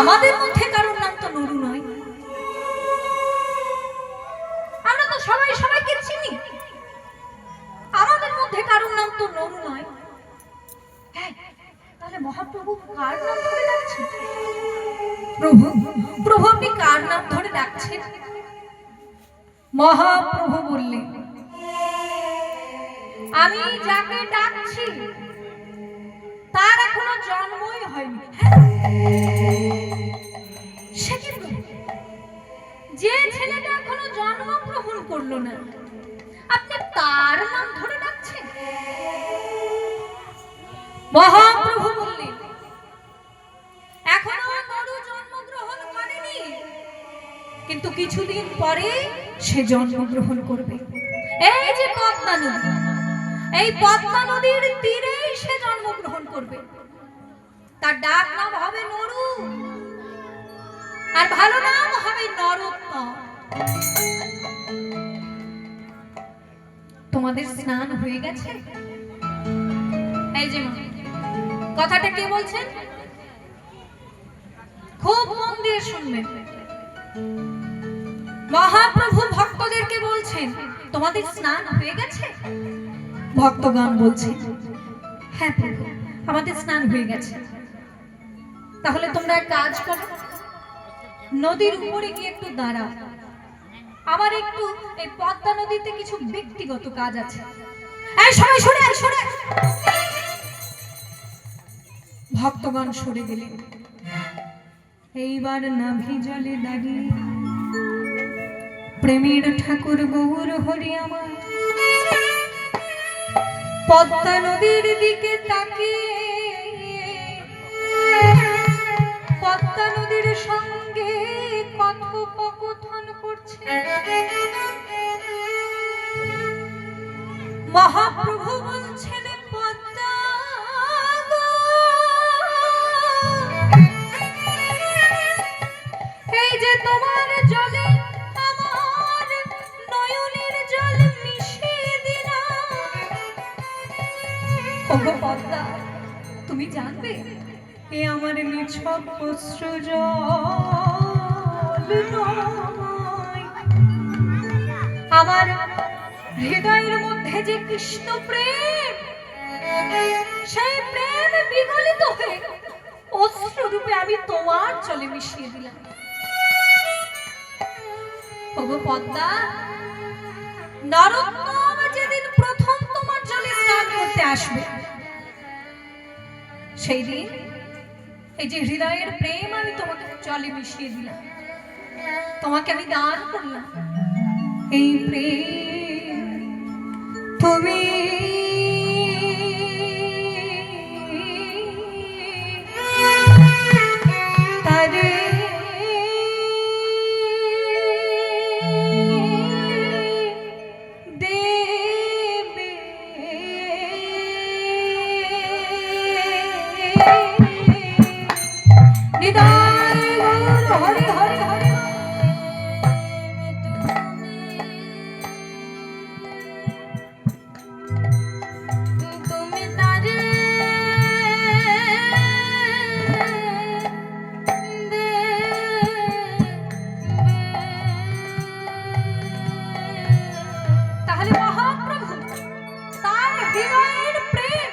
আমাদের মধ্যে কারোর নাম তো নরু নয়। আমরা তো সবাই সবাইকে চিনি, আমাদের মধ্যে কারোর নাম তো নরু নয়। হ্যাঁ, তাহলে মহাপ্রভু কার নাম ধরে ডাকছেন? প্রভু, প্রভু আপনি কার নাম ধরে ডাকছেন? মহাপ্রভু বললেন, আমি যাকে ডাকছি তার এখনো জন্মই হয়নি। সে কি, যে ছেলেটা এখনো জন্মগ্রহণ করলো না, আপনি তার নাম ধরে ডাকছেন? মহাপ্রভু বললেন, এখনো নরু জন্মগ্রহণ করেনি, কিন্তু কিছুদিন পরে সে জন্মগ্রহণ করবে। এই যে পদ্মা নদী, এই পদ্মা নদীর তীরেই সে জন্মগ্রহণ করবে। তার ডাক নাম হবে নরু, আর ভালো নাম হবে নরোত্তম। তোমাদের স্নান হয়ে গেছে? এই যে কথাটা কে বলছেন? খুব মন দিয়ে শুনবেন। মহাপ্রভু ভক্তদেরকে বলছেন, তোমাদের স্নান হয়ে গেছে? ভক্তগণ বলছে, হ্যাঁ প্রভু, আমাদের স্নান হয়ে গেছে। তাহলে তোমরা এক কাজ করো, নদীর উপরে গিয়ে একটু দাঁড়াও, আমার একটু এই পদ্মা নদীতে কিছু ব্যক্তিগত কাজ আছে। এই সবাই সরে আয়, সরে। ভক্তগণ সরে গেলেন। এইবার নাভি জলে দাঁড়িয়ে প্রেমের ঠাকুর গৌর হরি আমার পদ্মা নদীর দিকে তাকিয়ে পদ্মা নদীর সঙ্গে কথোপকথন করছে। মহাপ্রভু বলছেন, পদ্মা এই যে তোমার জলে আমার নয়নের জল মিশিয়ে দিলাম। ওগো পদ্মা, তুমি জানবে এ আমার নিছক অশ্রু জল নয়, আমার হৃদয়ের মধ্যে যে কৃষ্ণ প্রেম, সেই প্রেম বিগলিত হয়ে অশ্রু রূপে আমি তোমার জলে মিশিয়ে দিলাম। ওগো পদ্মা, নরোত্তম যেদিন প্রথম তোমার জলে স্নান করতে আসবে, সেই দিন এই যে হৃদয়ের প্রেম আমি তোমাকে জলে মিশিয়ে দিলাম, তোমাকে আমি দান করলাম। এই প্রেম তুমি তারে দেবে। নিতাই গৌর হরি হরি হরি। তাহলে মহাপ্রভু তার হৃদয়ের প্রেম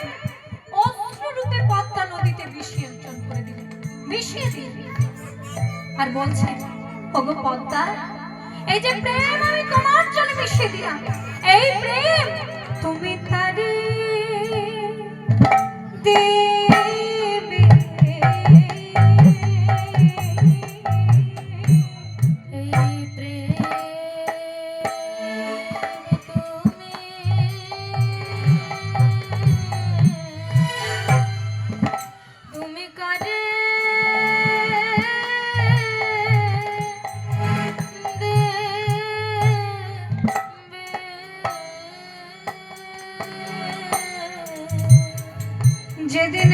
অশ্রুরূপে পদ্মা নদীতে বিসর্জন করে দিলেন, মিশিয়ে দিলেন, আর বলছেন, ওগো পদ্মা, এই যে প্রেম আমি তোমার জন্য মিশিয়ে দিলাম, এই প্রেম তুমি তারে দেবে। এই প্রেম তুমি কারে যেদিন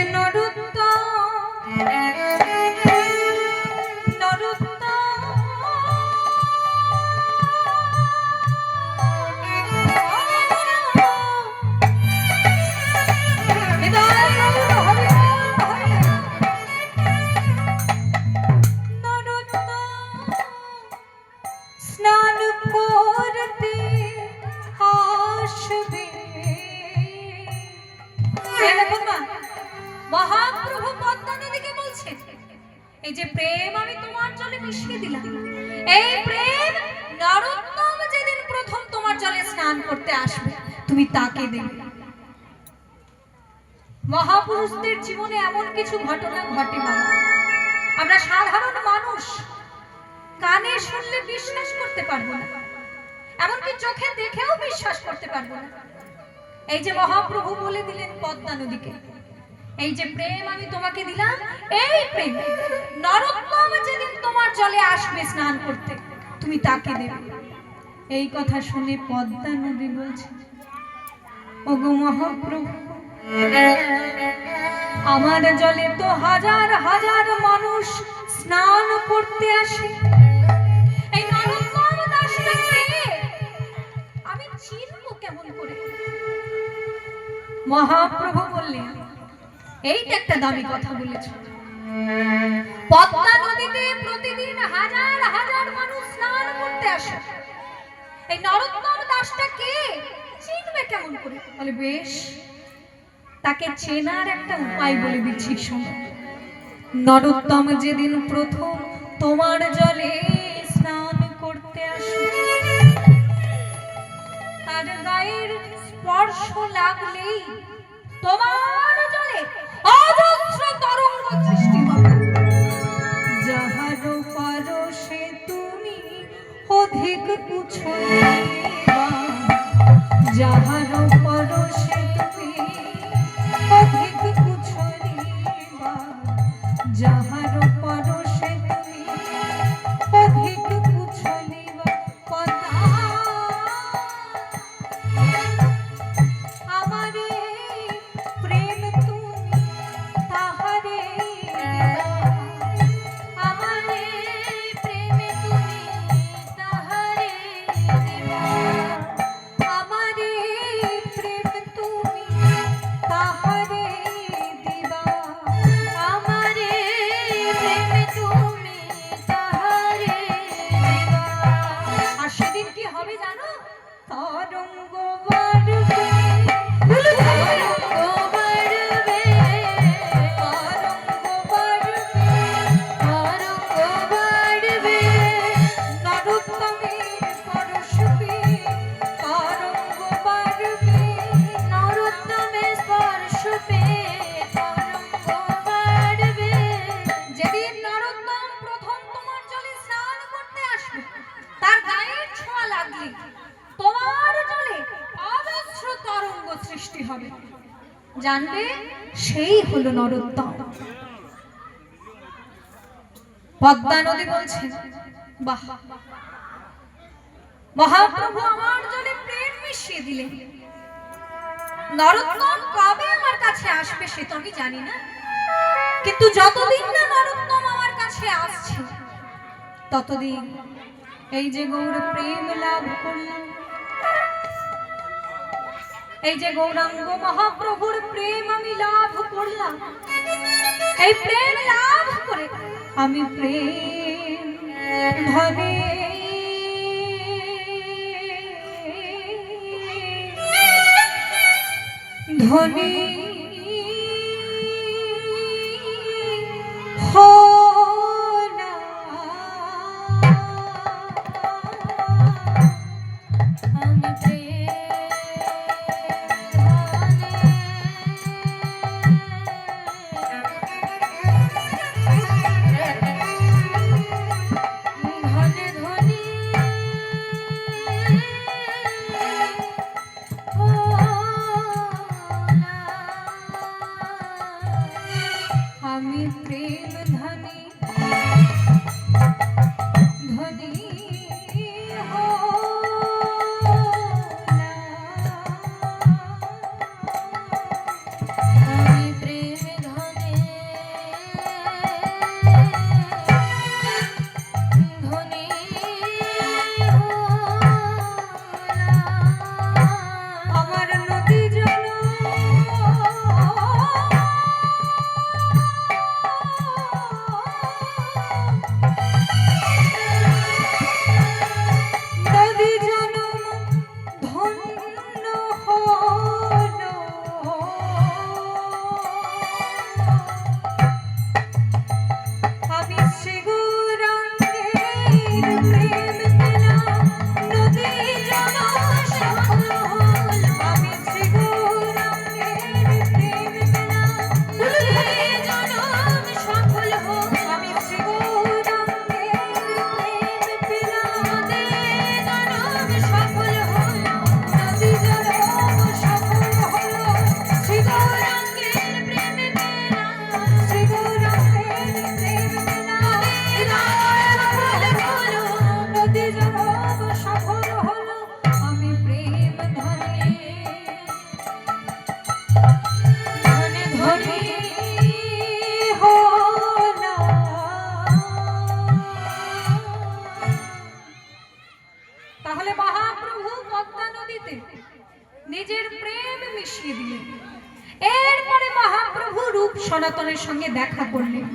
এই যে প্রেম আমি তোমার জলে মিশিয়ে দিলাম, এই প্রেম নরোত্তম যেদিন প্রথম তোমার জলে স্নান করতে আসবে তুমি তাকে দেবে। মহাপুরুষদের জীবনে এমন কিছু ঘটনা ঘটে বাবা, আমরা সাধারণ মানুষ কানে শুনলে বিশ্বাস করতে পারবো না, এমনকি চোখে দেখেও বিশ্বাস করতে পারবো না। এই যে মহাপ্রভু বলে দিলেন পদ্মা নদীকে, এই যে প্রেম আমি তোমাকে দিলাম, এই প্রেম নরোত্তম যেদিন তোমার জলে আসবে স্নান করতে তুমি তাকে দেবে। এই কথা শুনে পদ্মা নদী বলছে, ওগো মহাপ্রভু, আমার জলে তো হাজার হাজার মানুষ স্নান করতে আসে, এই নরোত্তম দাসটাকে আমি চিনবো কেমন করে? মহাপ্রভু বললেন, এইটা একটা দামি কথা বলেছ। পদ্মা নদীতে প্রতিদিন হাজার হাজার মানুষ স্নান করতে আসে, এই নরোত্তম দাসটা কে, চিনবে কেমন করে? বলে বেশ, তাকে চেনার একটা উপায় বলে দিচ্ছি শোনো। নরোত্তম যেদিন প্রথম তোমার জলে স্নান করতে আসে, তার গায়ের স্পর্শ লাগলেই তোমার জলে অজস্র তরঙ্গ সৃষ্টি হবে, যাহার পরশে তুমি অধিক কুছলিবা, যাহার পরশে তুমি অধিক কুছলিবা, যাহার পরশে তুমি অধিক কুছলিবা। আমারে প্রেম তুমি তাহারে, আমারে প্রেম তুমি তাহারে, আমারে প্রেম তুমি তাহারে দিবা, আমারে প্রেম তুমি তাহারে দিবা। আর সেদিন কি হবে জানো? তরঙ্গ বাড়বে, তরঙ্গ বাড়বে, তরঙ্গ বাড়বে, তরঙ্গ বাড়বে, নরোত্তমের পরশে তরঙ্গ বাড়বে, নরোত্তমের স্পর্শে তরঙ্গ বাড়বে। যেদিন নরোত্তম প্রথম তোমার জলে স্নান করতে আসবে, তার গায়ের ছোঁয়া লাগলে তোমার জলে অজস্র তরঙ্গ সৃষ্টি হবে, জানবে সেই হলো নরোত্তম। পদ্মা নদী বলছে, বাহ, মহাপ্রভু আমার জলে প্রেম মিশিয়ে দিলেন, নরোত্তম কবে আমার কাছে আসবে সে তো আমি জানি না, কিন্তু যতদিন না নরোত্তম আমার কাছে আসছে ততদিন এই যে গৌর প্রেম লাভ করলাম, এই যে গৌরাঙ্গ মহাপ্রভুর প্রেম আমি লাভ করলাম, এই প্রেম লাভ করে আমি প্রেম ধনে ধনী হলাম। আমি প্রেম ধনে ধনী হলাম। সনাতনের সঙ্গে দেখা করলেন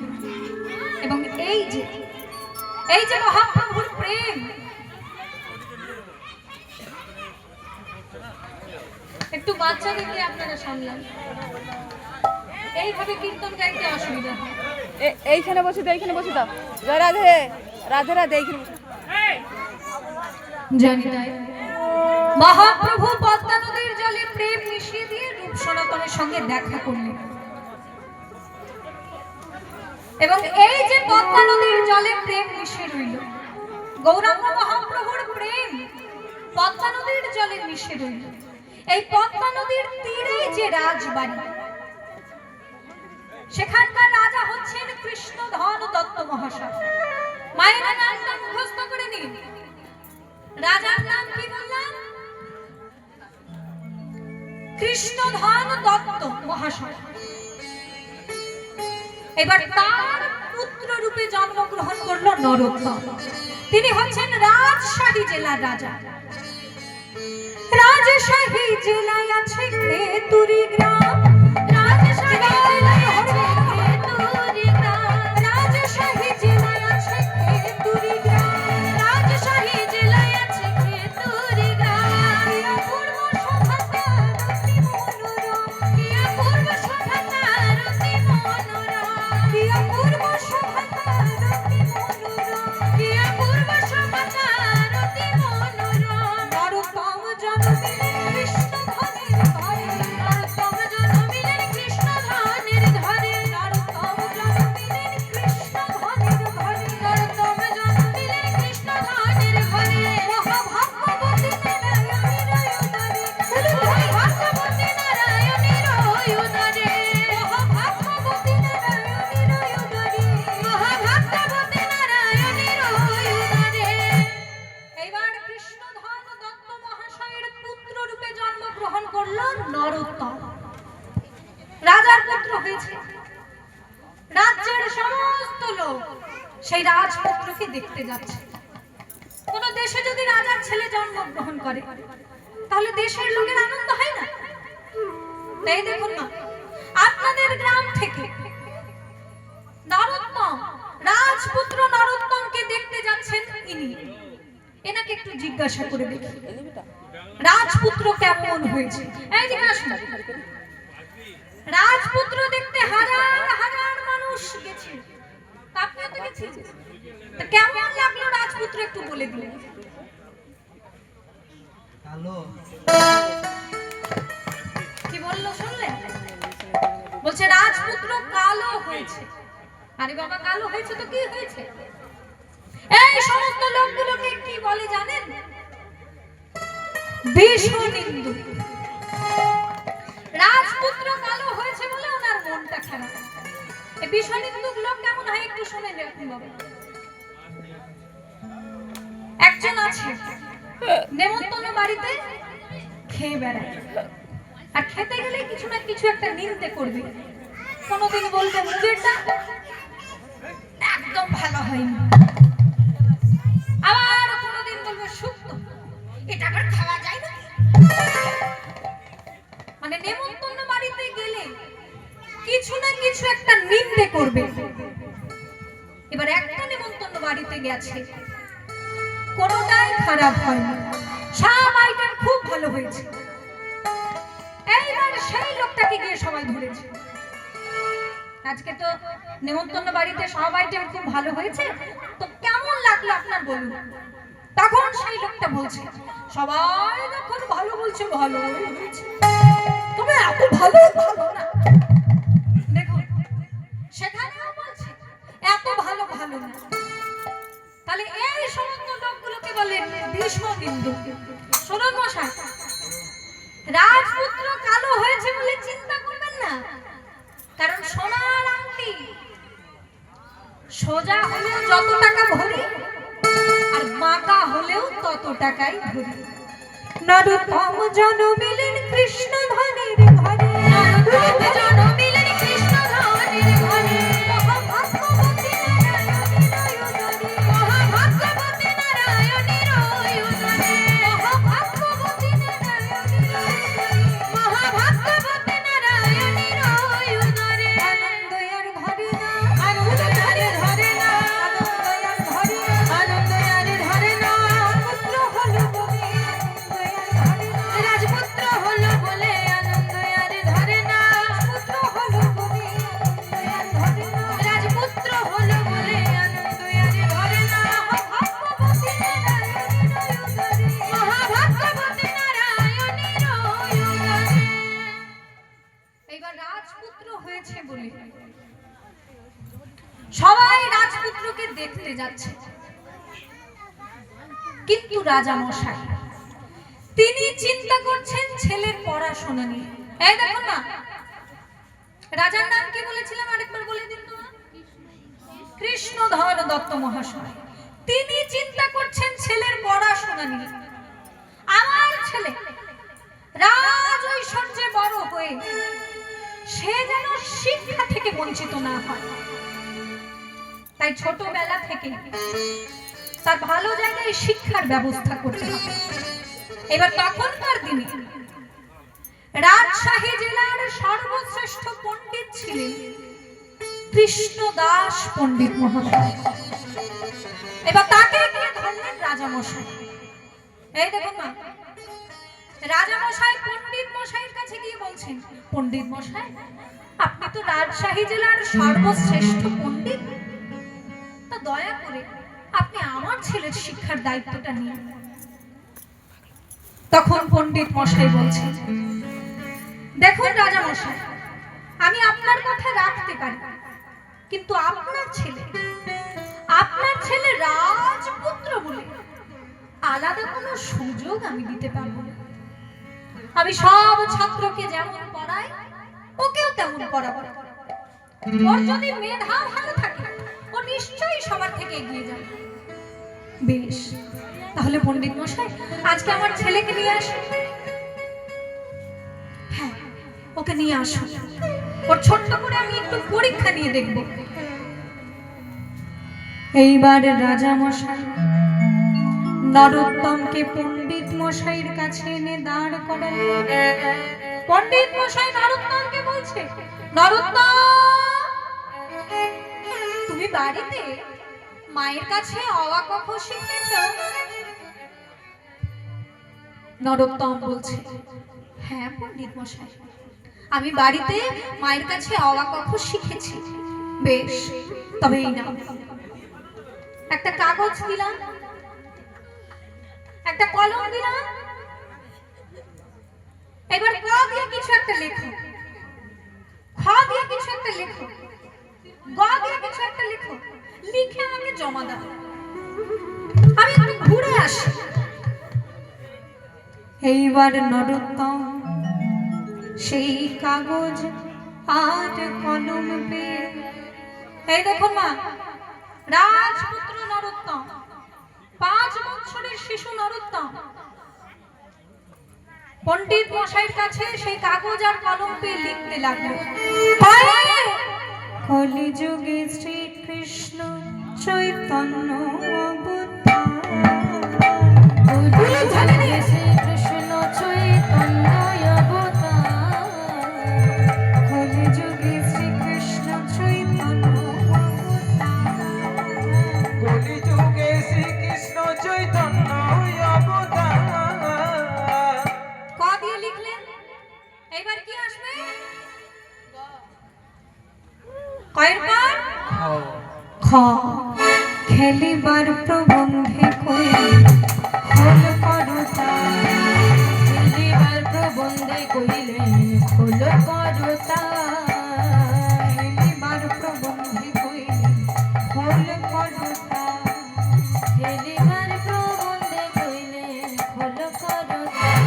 এবং এই যে মহাপ্রভুর প্রেম, একটু বাচ্চাদেরকে আপনারা সামলান, এইভাবে কীর্তন গাইতে অসুবিধা হয়। এইখানে বসে দাও, এইখানে বসে দাও। জয় রাধে, রাধে রাধে। এইখানে জানি তাই মহাপ্রভু পদ্মা নদীর জলে প্রেম মিশিয়ে দিয়ে রূপ সনাতনের সঙ্গে দেখা করলেন এবং এই যে পদ্মা নদীর জলে প্রেম মিশে রইল, গৌরাঙ্গ মহাপ্রভুর প্রেম পদ্মা নদীর জলে মিশে রইল। এই পদ্মা নদীর তীরে যে রাজবাড়ি, সেখানকার রাজা হচ্ছেন কৃষ্ণধন দত্ত মহাশয়। মায়ের নামটা মুখস্থ করে নিন। রাজার নাম কি বললাম? কৃষ্ণধন দত্ত মহাশয়। এবার তার পুত্র রূপে জন্মগ্রহণ করলো নরোত্তম। তিনি হচ্ছেন রাজশাহী জেলার রাজা। রাজশাহী জেলায় আছে খেতুরি গ্রাম, রাজশাহী জেলায় আছে খেতুরি গ্রাম, রাজশাহী জেলায় আছে খেতুরি গ্রাম, রাজশাহী জেলায় আছে খেতুরি গ্রাম। পূর্ব শোভাতা রতি মনোরম, কিয়া পূর্ব শোভাতা রতি মনোরম, কিয়া পূর্ব শোভাতা রতি মনোরম, কিয়া পূর্ব শোভাতা রতি মনোরম। নরোত্তম জন্মিলেন কৃষ্ণধনের ঘরে, নরোত্তম জন্মিলেন কৃষ্ণধনের ঘরে, নরোত্তম জন্মিলেন কৃষ্ণধনের ঘরে, নরোত্তম জন্মিলেন কৃষ্ণধনের ঘরে। মহাভাগ্যবতী নারায়ণীর উদরে, মহাভাগ্যবতী নারায়ণীর উদরে, মহাভাগ্যবতী নারায়ণীর উদরে, মহাভাগ্যবতী নারায়ণীর উদরে। এইবার কৃষ্ণধন দত্ত মহাশয়ের পুত্র রূপে জন্মগ্রহণ করল নরোত্তম। রাজার পুত্র হয়েছে। রাজ্যের সমস্ত লোক সেই রাজপুত্রকে দেখতে যাচ্ছে। কোন দেশে যদি রাজার ছেলে জন্মগ্রহণ করে তাহলে দেশের লোকের আনন্দ হয় না? এই দেখুন না, আপনাদের গ্রাম থেকে নরোত্তম, রাজপুত্র নরোত্তমকে দেখতে যাচ্ছেন ইনি। এনাকে একটু জিজ্ঞাসা করে দেখি রাজপুত্র কেমন হয়েছে। এই দিকে আসুন। রাজপুত্র দেখতে হাজার হাজার মানুষ গেছে, আপনিও তো গেছেন। তা কেমন লাগলো রাজপুত্র একটু বলে দিন। কি বললো শুনলেন? বলছে রাজপুত্র কালো হয়েছে। আরে বাবা, কালো হয়েছে তো কি হয়েছে? এই সমস্ত লোকগুলোকে কি বলে জানেন? বিশ্বনিন্দু। রাজপুত্র কালো হয়েছে বলে ওনার মনটা খারাপ। এই বিশ্বনিন্দুক লোক কেমন হয় একটু শুনে দেখুন বাবা। একজন আছে নেমন্তন্ন বাড়িতে খেয়ে বেড়ায়, আর খেতে গেলে কিছু না কিছু একটা নিন্দে করবে। কোনোদিন বলবে মুখেরটা একদম ভালো হয়নি, আবার কোনোদিন বলবে শুক্তো, এটা আবার খাওয়া যায় না। মানে নেমন্তন্ন বাড়িতে গেলে কিছু না কিছু একটা নিন্দে করবে। এবার একটা নেমন্তন্ন বাড়িতে গেছে, কোনোটাই খারাপ হয়নি, সব আইটেম খুব ভালো হয়েছে। এইবার সেই লোকটাকে গিয়ে সবাই ধরেছে। আজকে তো নেমন্তন্ন বাড়িতে সব আইটেম খুব ভালো হয়েছে, তো কেমন লাগলো আপনার বলুন। তখন সেই লোকটা বলছে, সবাই যখন ভালো বলছে ভালো হয়েছে, তবে এত ভালো ভালো না। দেখুন সেখানেও বলছে এত ভালো ভালো না। তাহলে এই সমস্ত লোকগুলোকে বলে বিশ্বনিন্দু। শুনুন মশাই, রাজপুত্র কালো হয়েছে বলে চিন্তা করবেন না, কারণ সোনার আংটি সোজা হলেও যত টাকা ভরি, আর বাঁকা হলেও তত টাকাই ভরি। নরোত্তম জন্মিলেন কৃষ্ণধনের ঘরে, নরোত্তম জন্মিলেন কৃষ্ণধনের ঘরে, মহাভাগ্যবতী নারায়ণীর উদরে, মহাভাগ্যবতী নারায়ণীর উদরে, মহাভাগ্যবতী নারায়ণীর উদরে, মহাভাগ্যবতী নারায়ণীর উদরে। আনন্দে কেটে যাচ্ছে, কিন্তু রাজা মশাই তিনি চিন্তা করছেন ছেলের পড়াশোনা নিয়ে। এই দেখুন না, রাজার নাম কি বলেছিলাম আরেকবার বলে দিন তো? কৃষ্ণধর দত্ত মহাশয়। তিনি চিন্তা করছেন ছেলের পড়াশোনা নিয়ে। আমার ছেলে রাজ ঐশ্বর্যে বড় হয়ে সে যেন শিক্ষা থেকে বঞ্চিত না হয়, তাই ছোটবেলা থেকে তার ভালো জায়গায় শিক্ষার ব্যবস্থা করতে হবে। এবার তখনকার দিনে রাজশাহী জেলার সর্বশ্রেষ্ঠ পণ্ডিত ছিলেন কৃষ্ণদাস পণ্ডিত মহাশয়। এবার তাকে গিয়ে ধরলেন রাজামশাই। এই দেখুন না, রাজামশাই পণ্ডিত মশাইয়ের কাছে গিয়ে বলছেন, পণ্ডিত মশাই আপনি তো রাজশাহী জেলার সর্বশ্রেষ্ঠ পণ্ডিত, তা দয়া করে আপনি আমার ছেলের শিক্ষার দায়িত্বটা নিন। তখন পণ্ডিত মশাই বলছেন, দেখুন রাজা মশাই, আমি আপনার কথা রাখতে পারি, কিন্তু আপনার ছেলে রাজপুত্র বলে আলাদা কোনো সুযোগ আমি দিতে পারবো না। আমি সব ছাত্রকে যেমন পড়াই ওকেও তেমন পড়াবো। ওর যদি মেধা ভালো থাকে ও নিশ্চয়ই সবার থেকে এগিয়ে যাবে। বেশ, তাহলে পণ্ডিত মশাই আজকে আমার ছেলেকে নিয়ে আসুন। হ্যাঁ, ওকে নিয়ে আসুন, ওর ছোট্ট করে আমি একটু পরীক্ষা নিয়ে দেখব। এইবার রাজা মশাই নরোত্তমকে পণ্ডিত মশাইয়ের কাছে এনে দাঁড় করালেন। পণ্ডিত মশাই নরোত্তমকে বলছে, নরোত্তম তুমি বাড়িতে মায়ের কাছে অ আ ক খ শিখেছ? নরোত্তম বলছে, হ্যাঁ পণ্ডিত মশাই, আমি বাড়িতে মায়ের কাছে অ আ ক খ শিখেছি। বেশ, তবে এই নাও একটা কাগজ দিলাম, একটা কলম দিলাম, এবার ক দিয়ে কিছু একটা লেখো, খ দিয়ে কিছু একটা লেখো, গ দিয়ে কিছু একটা লেখো, লিখে আমাকে জমা দাও, আমি একটু ঘুরে আসি। এইবার নরোত্তম সেই কাগজ আর কলম পেয়ে, এই দেখো মা, রাজপুত্র নরোত্তম, 5 বছরের শিশু নরোত্তম পণ্ডিত মশাইয়ের কাছে সেই কাগজ আর কলম পেয়ে লিখতে লাগলো, কলিযুগে শ্রীকৃষ্ণ চৈতন্য অবতার, শ্রীকৃষ্ণ চৈতন্য অবতার, কলিযুগে শ্রীকৃষ্ণ চৈতন্য অবতার, কলিযুগে শ্রীকৃষ্ণ চৈতন্য অবতার। ক দিয়ে লিখলেন, এবার কি আসবে? কয়ের পর খ। খেলিবার প্রবন্ধে কইলে খোল করতা, খেলিবার প্রবন্ধে কইলে খোল করতা, খেলিবার প্রবন্ধে কইলে খোল করতা, খেলিবার প্রবন্ধে কইলে খোল করতা।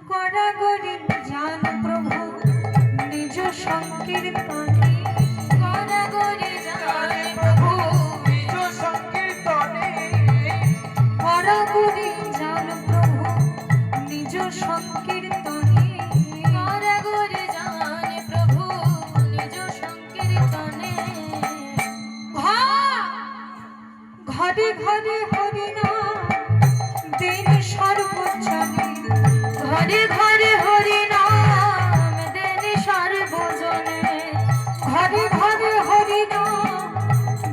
গড়াগড়ি জান প্রভু নিজ সংকীর্তনে, গড়াগড়ি জান প্রভু নিজ সংকীর্তনে, গড়াগড়ি জান প্রভু নিজ সংকীর্তনে, গড়াগড়ি জান প্রভু নিজ সংকীর্তনে। ঘরে ঘরে হরিনাম দেন সর্বজনে, ঘরে ঘরে হরিনাম দেন সর্বজনে, ঘরে ঘরে হরিনাম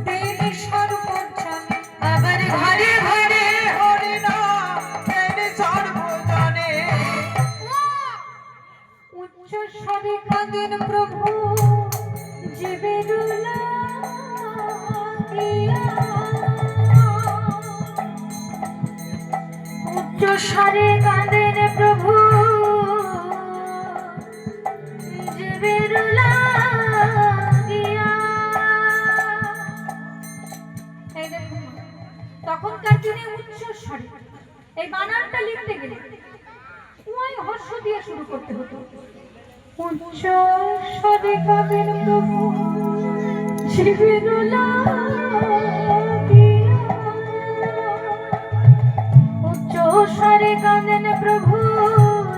দেন সর্বজনে, আবার ঘরে ঘরে হরিনাম দেন সর্বজনে। উচ্চ স্বরে কাঁদেন প্রভু জীবের লাগিয়া, উচ্চ স্বরে কাঁদেন প্রভু জীবের লাগিয়া, স্বরে এই বানানটা লিখতে গেলে ওই হর্ষ দিয়ে শুরু করতে হতো। উচ্চ স্বরে গাবেন প্রভু জীবের লাগিয়া, উচ্চ স্বরে গাবেন প্রভু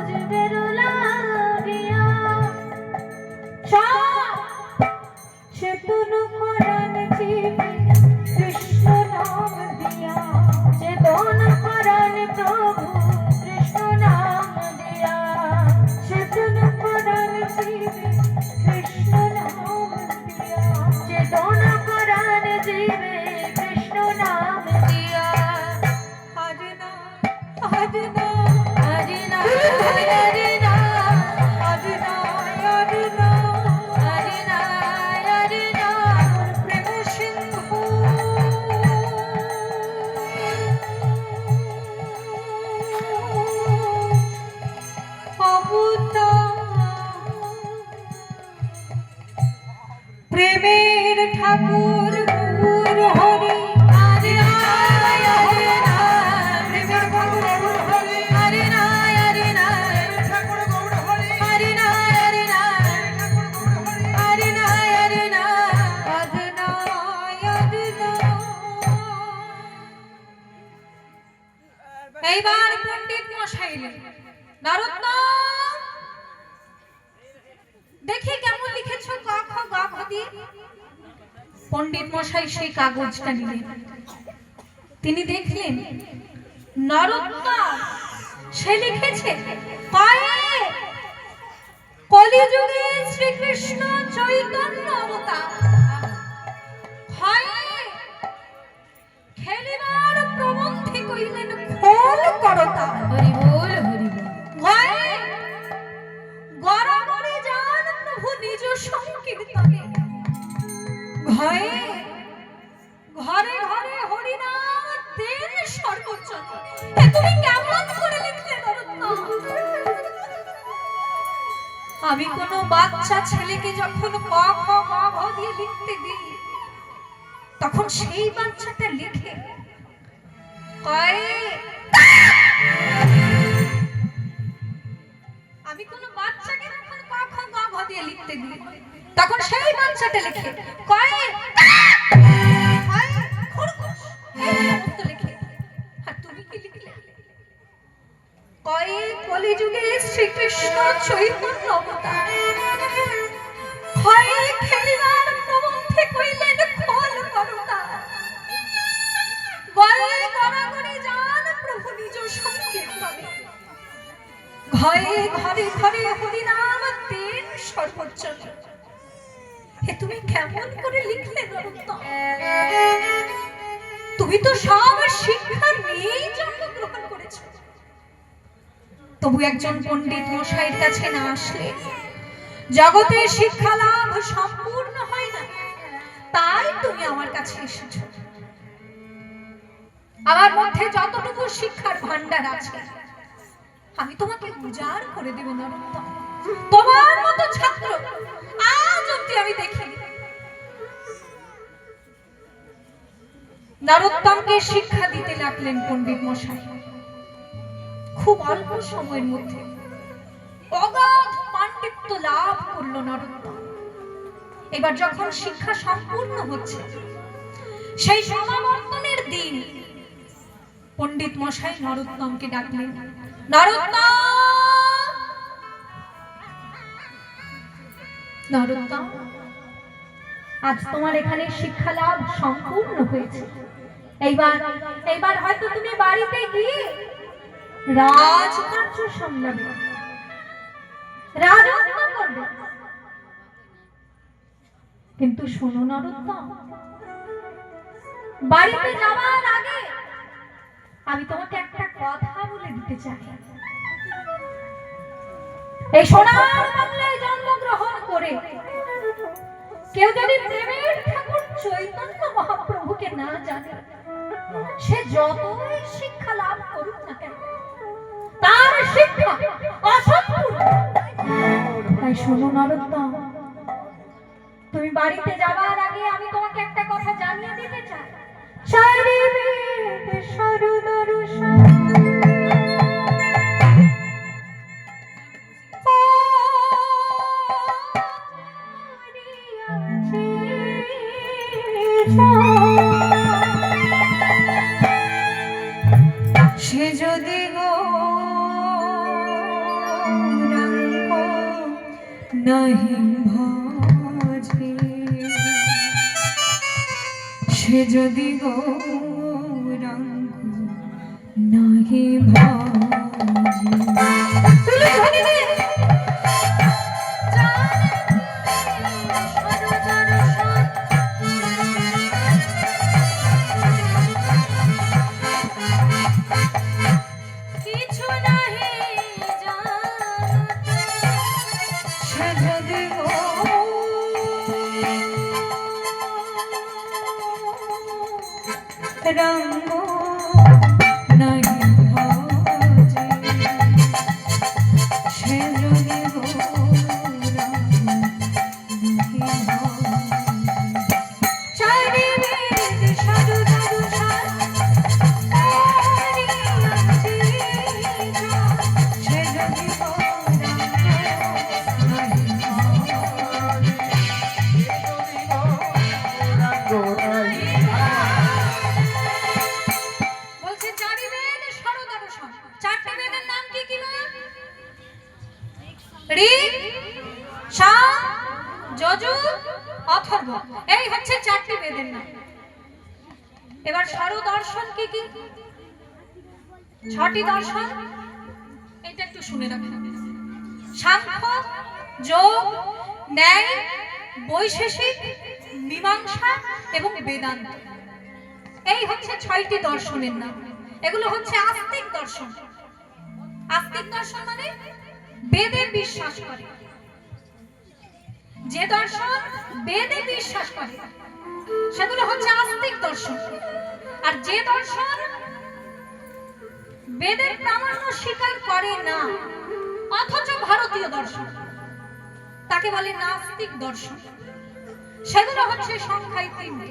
জীবের লাগিয়া, চেতন করান জীবে কৃষ্ণ নাম দিয়া, চেতন করান প্রভু কৃষ্ণ নাম দিয়া, চেতন করান জীবে কৃষ্ণ নাম দিয়া, চেতন করান জীবে কৃষ্ণ নাম দিয়া। হরে নাম হরে নাম হরে নাম হরে নাম হরে নাম হরে নাম হরে নাম হরে নাম প্রেম সিন্ধু প্রেমের ঠাকুর গৌর হরি হরে রায় হরে রায়, প্রেমের ঠাকুর গৌর হরি হরে রায় হরে রায়, ঠাকুর গৌর হরি হরে রায় হরে রায়, ঠাকুর গৌর হরি হরে রায় হরে রায়, হরে রায় হরে রায়। এইবার পণ্ডিত মশাই এলেন। নারদনাথ, দেখি কেমন লিখেছো ক খ গ ঘ দিয়ে। পণ্ডিত মশাই সেই কাগজটা নিলেন, তিনি দেখলেন নরোত্তম সে লিখেছে পায়ে কলিযুগে শ্রীকৃষ্ণ চৈতন্য অবতার, হয়ে খেলিবার প্রবন্ধে কইলেন খোল করতা, হরি বল হরি বল, হয়ে গড়গড়ে যান প্রভু নিজ সংকীর্তনে, ঘরে ঘরে ঘরে হরিনাম দেন সর্বোচ্চ। এ তুমি কেমন করে লিখলে নরোত্তম? আমি কোনো বাচ্চা ছেলেকে যখন ক খ গ ঘ দিয়ে লিখতে দিই, তখন সেই বাচ্চাটা লিখে কয়, আমি কোনো বাচ্চাকে যখন ক খ গ ঘ দিয়ে লিখতে দিই, তখন সেই বাচ্চাটা লিখে কয় খরগোশ, এই সমস্ত লিখে। আর তুমি কি লিখলে? কয় কলিযুগে শ্রীকৃষ্ণ চৈতন্য অবতার, হয় খেলিবার প্রবন্ধে কইলেন খোল করতা, গলে গড়াগড়ি যান প্রভু নিজ সংকীর্তনে, ঘরে ঘরে ঘরে হরিনাম দেন সর্বোচ্চ। হে তুমি কেমন করে লিখলে নরোত্তম? তুমি তো সব শিক্ষা নিয়েই জন্মগ্রহণ করেছো, তবু একজন পণ্ডিত মশাইয়ের কাছে না আসলে জগতে শিক্ষা লাভ সম্পূর্ণ হয় না। তাই তুমি আমার কাছে এসেছো। আমার মধ্যে যতটুকু শিক্ষার ভান্ডার আছে আমি তোমাকে উজাড় করে দেব নরোত্তম। তোমার মতো ছাত্র আজ অব্দি আমি দেখিনি। নরোত্তমকে শিক্ষা দিতে লাগলেন পণ্ডিত মশাই। খুব অল্প সময়ের মধ্যে অগাধ পাণ্ডিত্য লাভ করল নরোত্তম। এবার যখন শিক্ষা সম্পূর্ণ হচ্ছে, সেই সমাবর্তনের দিন পণ্ডিত মশাই নরোত্তমকে ডাকলেন। নরোত্তম, নরোত্তম, আজ তোমার এখানে শিক্ষা লাভ সম্পূর্ণ হয়েছে। এইবার হয়তো তুমি বাড়িতে গিয়ে রাজকার্য সামলাবে, রাজত্ব করবে। কিন্তু শোনো নরোত্তম, বাড়িতে যাওয়ার আগে আমি তোমাকে একটা কথা বলে দিতে চাই। এই সোনার বাংলায় জন্মগ্রহণ করে কেউ যদি প্রেমের ঠাকুর চৈতন্য মহাপ্রভুকে না জানে, সে যতই শিক্ষা লাভ করুক না কেন, তার শিক্ষা অসম্পূর্ণ। তাই শোনো নরোত্তম, তুমি বাড়িতে যাওয়ার আগে আমি তোমাকে একটা কথা জানিয়ে দিতে চাই। সে যদি গৌরাঙ্গ নাহি ভজে, সে যদি গৌরাঙ্গ নাহি ভজে। কিছু নাহি জানে, সে যদি রঙ্গ নাহি ভজে, সে যদি গৌরাঙ্গ নাহি ভজে। চারিবেদ সাধু সাধু সার করিয়াছি যার, সে যদি গৌরাঙ্গ নাহি ভজে। বলছে চারিবেদ ষড়দর্শন। চারটি বেদের নাম কি কি মা? ঋক, সাম, যজুর, অথর্ব। এই হচ্ছে চারটি বেদের নাম। এবার ষড়দর্শন কি কি? ছটি দর্শন, এটা একটু শুনে রাখুন। সাংখ্য, যোগ, ন্যায়, বৈশেষিক, মীমাংসা এবং বেদান্ত। এই হচ্ছে ছয়টি দর্শনের নাম। এগুলো হচ্ছে আস্তিক দর্শন। আস্তিক দর্শন মানে বেদে বিশ্বাস করে। যে দর্শন বেদে বিশ্বাস করে সেগুলো হচ্ছে আস্তিক দর্শন। আর যে দর্শন বেদের প্রামাণ্য স্বীকার করে না অথচ ভারতীয় দর্শন, তাকে বলে নাস্তিক দর্শন। সেগুলো হচ্ছে সংখ্যায় তিনটি: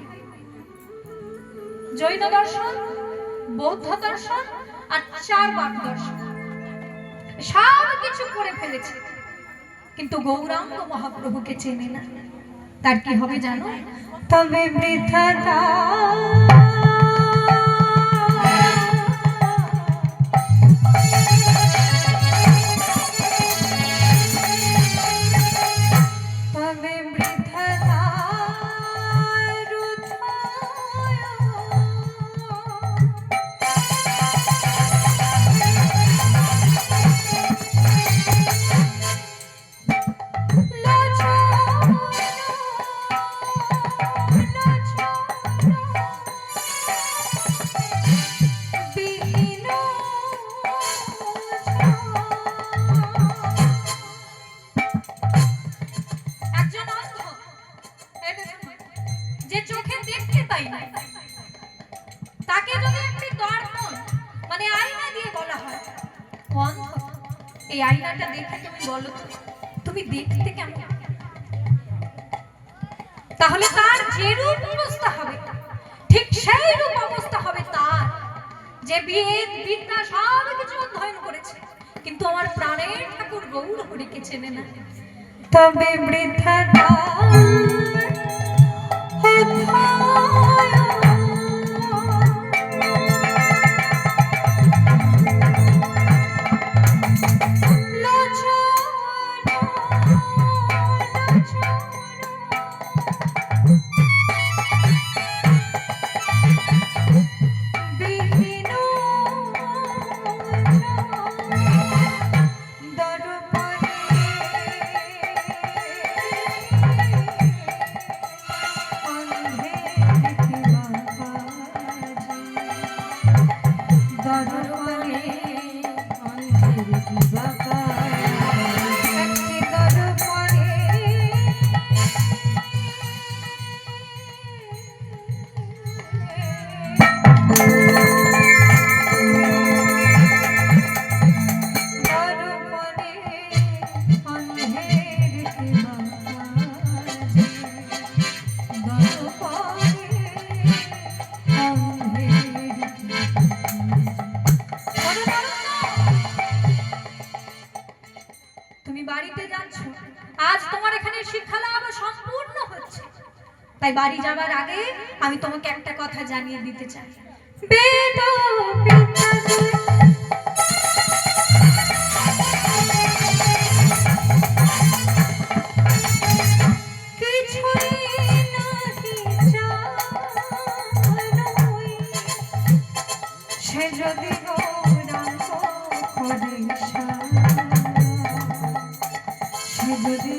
জৈন দর্শন, বৌদ্ধ দর্শন আর চারবাক দর্শন। সব কিছু করে ফেলেছে কিন্তু গৌরাঙ্গ মহাপ্রভুকে চেনে না। তার কি হবে জানো? তবে বৃথা তবে বৃথা তাকে যদি একটি দর্পণ মানে আয়না দিয়ে বলা হয় অন্ধ, এই আয়নাটা দেখে তুমি বলো তো তুমি দেখতে কেমন, তাহলে তার যে রূপ অবস্থা হবে ঠিক সেই রূপ অবস্থা হবে তার, যে বেদ বিদ্যা সব কিছু অধ্যয়ন করেছে কিন্তু আমার প্রাণের ঠাকুর গৌর হরিকে চেনে না। তবে বৃথা তাই বাড়ি যাবার আগে আমি তোমাকে একটা কথা জানিয়ে দিতে চাই। বেদ পিতাজি যদি গৌরাঙ্গ হরিষা সে যদি গৌরাঙ্গ হরিষা সে যদি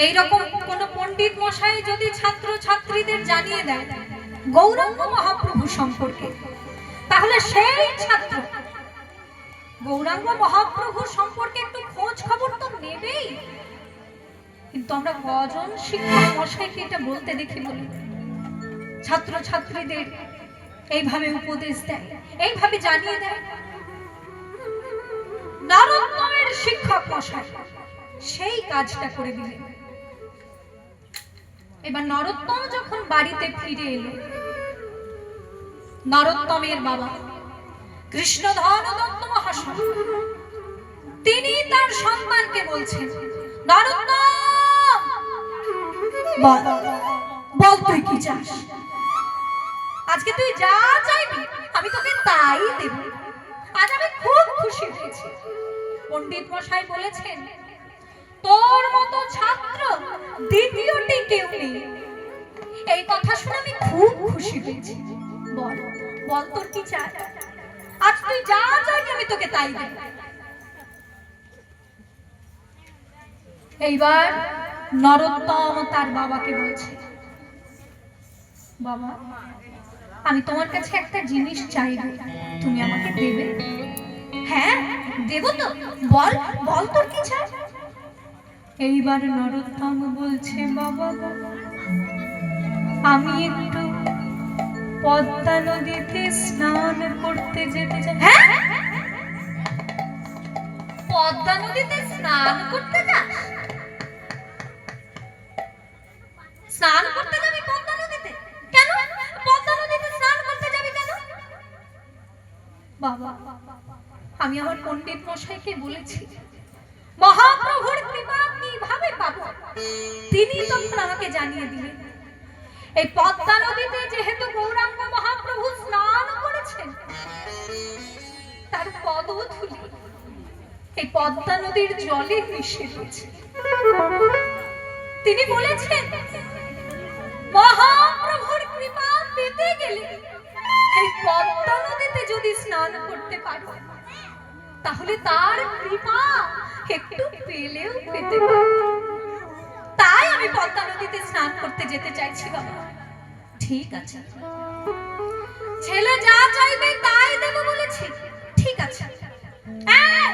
এইরকম কোন পণ্ডিত মশাই যদি ছাত্র ছাত্রীদের জানিয়ে দেয় গৌরাঙ্গ মহাপ্রভু সম্পর্কে, তাহলে সেই ছাত্র গৌরাঙ্গ মহাপ্রভু সম্পর্কে একটু খোঁজ খবর তো নেবেই। কিন্তু আমরা কজন শিক্ষক মশাইকে এটা বলতে দেখি বলি? ছাত্র ছাত্রীদের এইভাবে উপদেশ দেয়, এইভাবে জানিয়ে দেয়। নরোত্তমের শিক্ষক মশাই সেই কাজটা করে দিলেন। এবার নরোত্তম যখন বাড়িতে ফিরে এলো, নরোত্তমের বাবা কৃষ্ণধন দত্ত মহাশয় তিনি তার সন্তানকে বলছেন, নরোত্তম বল তুই কি চাস? আজকে তুই যা চাইবি আমি তোকে তাই দেব। আজ আমি খুব খুশি হয়েছি। পণ্ডিত মশাই বলেছেন, তোর মতো ছাত্র দ্বিতীয়টি কেউ নেই। এই কথা শুনে আমি খুব খুশি হয়েছি। বল বল তোর কি চাই? আজ তুই যা চাইবি আমি তোকে তাই দেব। এইবার নরোত্তম তার বাবাকে বলছে, বাবা আমি তোমার কাছে একটা জিনিস চাইব, তুমি আমাকে দেবে? হ্যাঁ দেব তো, বল বল তোর কি চাই? এইবার নরোত্তম বলছে, বাবা আমি একটু পদ্মা নদীতে স্নান করতে যেতে চাই। হ্যাঁ পদ্মা নদীতে স্নান করতে যাস? স্নান করতে যাবি পদ্মা নদীতে? কেন পদ্মা নদীতে স্নান করতে যাবি কেন? বাবা আমি আমার পণ্ডিত মশাইকে বলেছি মহাপ্রভুর কৃপা কিভাবে পাবো, তিনি তখন আমাকে জানিয়ে দিলেন এই পদ্মা নদীতে যেহেতু গৌরাঙ্গ মহাপ্রভু স্নান করেছেন, তার পদধূলি এই পদ্মা নদীর জলে মিশে গেছে। তিনি বলেছেন মহাপ্রভুর কৃপা পেতে গেলে এই পদ্মা নদীতে যদি স্নান করতে পারো, তাহলে তার কৃপা একটু পেলেও পেতে পারো। তাই আমি পদ্মা নদীতে স্নান করতে যেতে চাইছি বাবা। ঠিক আছে, ছেলে যা চাইবে তাই দেবো বলেছি। ঠিক আছে, এই,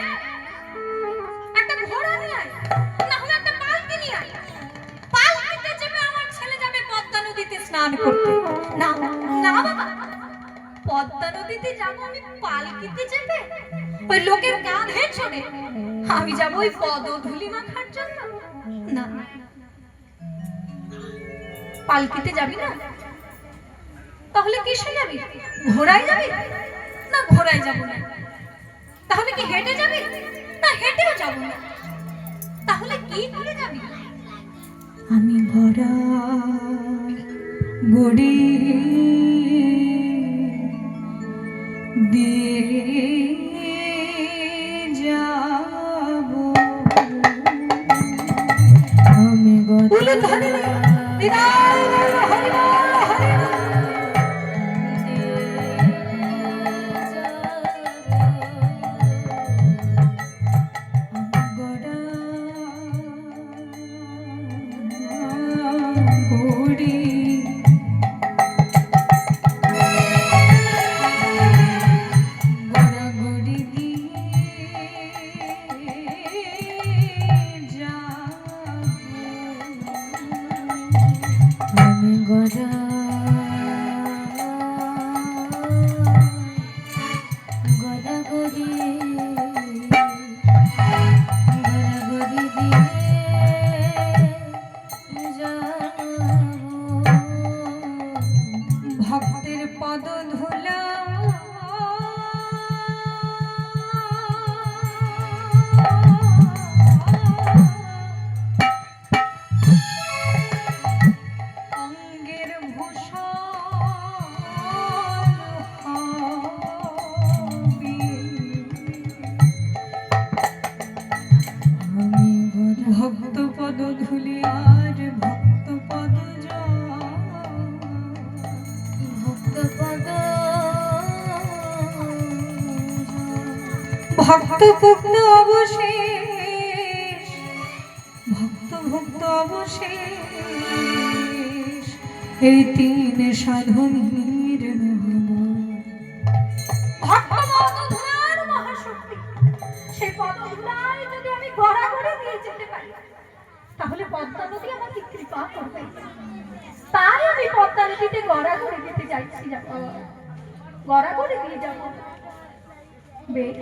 একটা ঘোড়া নিয়ে আয়, না হলে একটা পালকি নিয়ে আয়। পালকিতে চেপে আমার ছেলে যাবে পদ্মা নদীতে স্নান করতে। না না বাবা, পদ্মা নদীতে যাবো আমি পালকিতে চেপে? ওই লোকের কাঁধে চড়ে আমি যাবো ওই পদধূলি মাখার জন্য? না, পালকিতে যাবি না? তাহলে কিসে যাবি? ঘোড়ায় যাবি? না ঘোড়ায় যাব না। তাহলে কি হেঁটে যাবি? না হেঁটেও যাব না। তাহলে কি করে যাবি? আমি ঘোড়া গড়ি দিয়ে যাব। আমি ঘোড়া ভক্তের পদ ধুলা অঙ্গের ভক্ত পদ ধুলি আর ভক্ত পদ ভক্ত ভক্ত অবশেষ, ভক্ত ভক্ত অবশেষ, এই তিন সাধনীর মহাশক্তি। সেই পদ্মধুলায় যদি আমি গড়াগড়ি দিয়ে যেতে পারি তাহলে পদ্মা নদী আমাকে কৃপা করবে। তাই আমি পদ্মা নদীতে গড়াগড়ি দিতে যাচ্ছি, গড়াগড়ি দিয়ে যাবো। বেশ,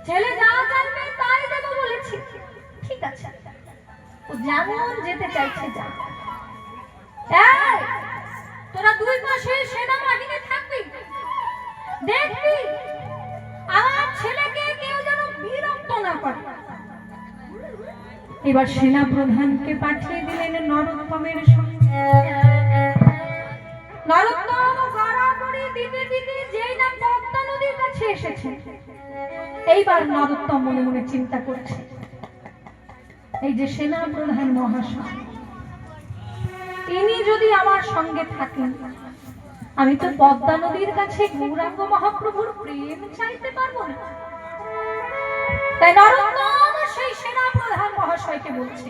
ছেলে যা চাইবে তাই দেবো বলেছি। ঠিক আছে, ও যেমন যেতে চাইছে যা। তোরা দুই পাশে সেনাবাহিনী থাকবি, দেখবি আমার ছেলেকে কেউ যেন বিরক্ত না করে। এবার সেনা প্রধানকে পাঠিয়ে দিলেন নরোত্তমের সঙ্গে। নরোত্তম গড়াগড়ি দিতে দিতে যেই না পদ্মা নদীর কাছে এসেছে, এইবার নরোত্তম মনে মনে চিন্তা করছে, এই যে সেনা প্রধান মহাশয়, তিনি যদি আমার সঙ্গে থাকেন আমি তো পদ্মা নদীর কাছে গৌরাঙ্গ মহাপ্রভুর প্রেম চাইতে পারবো না। তাই নরোত্তম সেই সেনা প্রধান মহাশয়কে বলছে,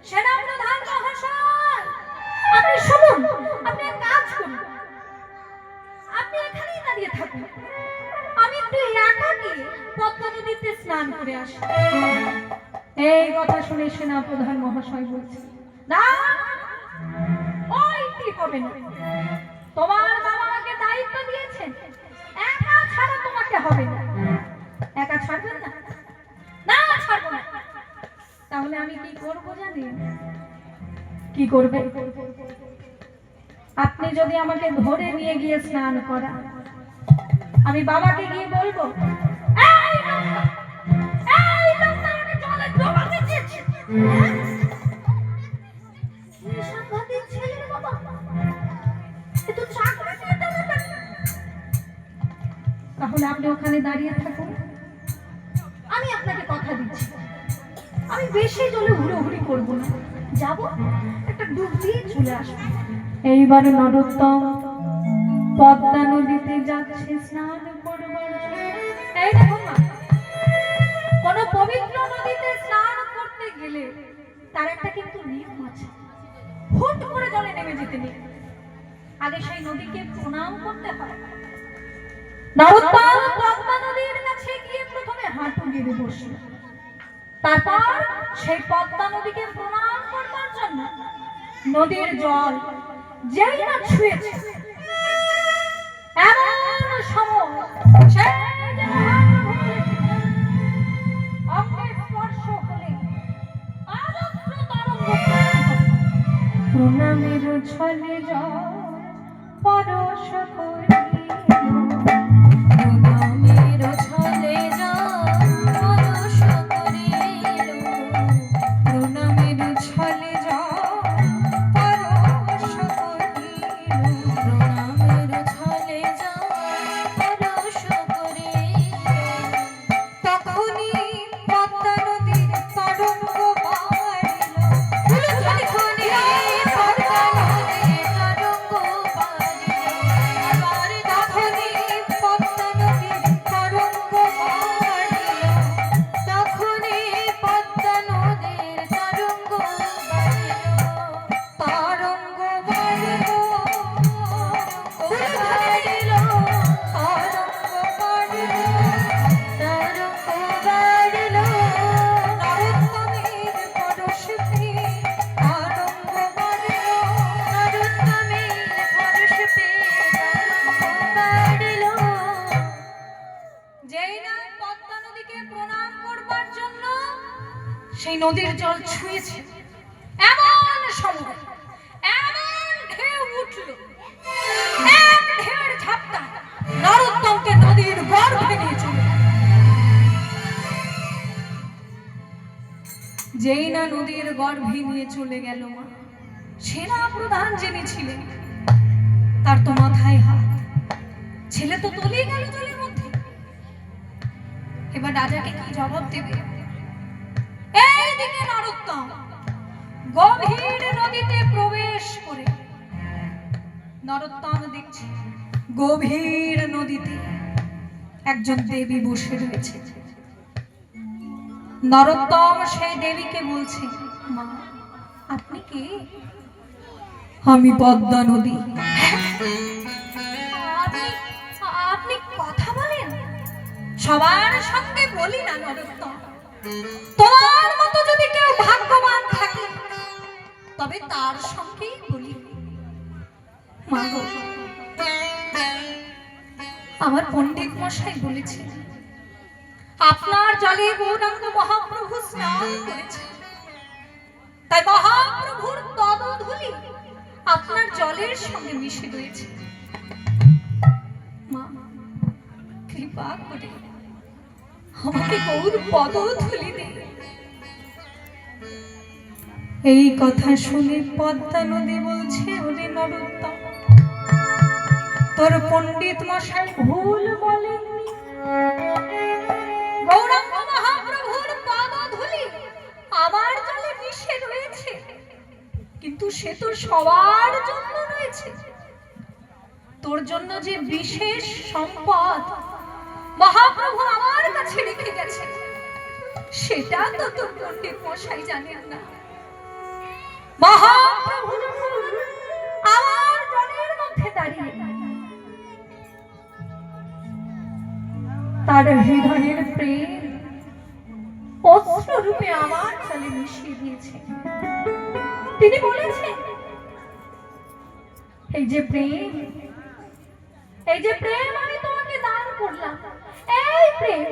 সেনা প্রধান মহাশয় আপনি শুনুন, আপনি এক কাজ করুন, আপনি এখানেই দাঁড়িয়ে থাকুন, আমি একটু একা গিয়ে পদ্মা নদীতে স্নান করে আসি। এই কথা শুনে সেনা প্রধান মহাশয় বলছে, না ওইটি হবে না, তোমার বাবা আমাকে দায়িত্ব দিয়েছেন, একা ছাড়া তোমাকে হবে না। একা ছাড়বেন না? না ছাড়বো না। তাহলে আমি কি করবো জানেন? কি করবে? আপনি যদি আমাকে ধরে নিয়ে গিয়ে স্নান করা, আমি বাবাকে গিয়ে বলবো এই লোকটা আমাকে জলে ডোবাতে চেয়েছে। সাংঘাতিক ছেলে রে বাবা, এ তো চাকরি দিয়ে দেবে। তাহলে আপনি ওখানে দাঁড়িয়ে থাকুন, আমি আপনাকে কথা দিচ্ছি, আমি বেশি জলে হুড়োহুড়ি করবো না, যাবো একটা ডুব দিয়ে চলে আসবো। এইবার নরোত্তম পদ্মা নদীতে যাচ্ছে স্নান করবার। এই দেখো মা, কোন পবিত্র নদীতে স্নান করতে গেলে তার একটা কিন্তু নিয়ম আছে, হুট করে জলে নেমে যেতে নেই। আগে সেই নদীকে প্রণাম করতে হয়। নরোত্তম পদ্মা নদীর কাছে গিয়ে প্রথমে হাঁটু গেড়ে বসল, তারপর সেই পদ্মা নদীকে প্রণাম করবার জন্য নদীর জল যেই না ছুঁয়েছে, এমন সময় সেই যে মহাপ্রভুর অঙ্গে স্পর্শ হলে অজস্র তরঙ্গ সৃষ্টি হয়। প্রণামের ছলে জল পরশ করিল, প্রণামের ছলে জল পরশ করিল, প্রণামের ছলে জল পরশ করিল, প্রণামের ছলে জল পরশ করিল। তখনই পদ্মা নদীর তরঙ্গ বাড়িল, তখনই পদ্মা নদীর তরঙ্গ বাড়িল, আবার তখনই পদ্মা নদীর তরঙ্গ বাড়িল, তখনই পদ্মা নদীর তরঙ্গ বাড়িল, তরঙ্গ বাড়িল, বাড়িল, তরঙ্গ বাড়িল, তরঙ্গ বাড়িল, নরোত্তমের পরশে তরঙ্গ বাড়িল, নরোত্তমের পরশে তরঙ্গ বাড়িল। যেই না পদ্মা নদীকে প্রণাম করবার জন্য সেই নদীর জল ছুঁয়েছে, এমন সময় এমন ঢেউ উঠল, এক ঢেউয়ের ঝাপটা নরোত্তমকে নদীর গর্ভে নিয়ে চলে গেল। যেই না নদীর গর্ভে নিয়ে চলে গেল, মা সেনা প্রধান যিনি ছিলেন তার তো মাথায় হাত, ছেলে তো তলিয়ে গেল জলের মধ্যে। এবার রাজাকে কি জবাব দেবে? এইদিকে নরোত্তম গভীর নদীতে প্রবেশ করে নরোত্তম দেখছে গভীর নদীতে একজন দেবী বসে রয়েছে। নরোত্তম সেই দেবীকে বলছে, মা আপনি কে? আমি পদ্মা নদী। আপনি আপনি কথা বলেন? সবার সঙ্গে বলি না নরোত্তম, তোমার মতো যদি কেউ ভাগ্যবান থাকে তবে তার সঙ্গেই বলি। মা গো, আমার পণ্ডিত মশাই বলেছে আপনার জলে গৌরাঙ্গ মহাপ্রভু স্নান করেছে, তাই মহাপ্রভুর পদধূলি আপনার জলের সঙ্গে মিশে রয়েছে। মা কৃপা করে আমাকে গৌর পদধূলি দিন। এই কথা শুনে পদ্মা নদী বলছে, ওরে নরোত্তম, তোর পণ্ডিত মশাই ভুল বলেননি। গৌরাঙ্গ মহাপ্রভুর পদধূলি আমার জলে মিশে রয়েছে, কিন্তু সে তো সবার জন্য রয়েছে। তোর জন্য যে বিশেষ সম্পদ মহাপ্রভু আমার কাছে রেখে গেছে, সেটা তো তোর পণ্ডিত মশাই জানেন না। মহাপ্রভু আমার জলের মধ্যে দাঁড়িয়ে তার হৃদয়ের প্রেম অশ্রুরূপে আমার জলে মিশিয়ে দিয়েছে। তিনি বলেছেন, এই যে প্রেম, এই যে প্রেম আমি তোমাকে দান করলাম, এই প্রেম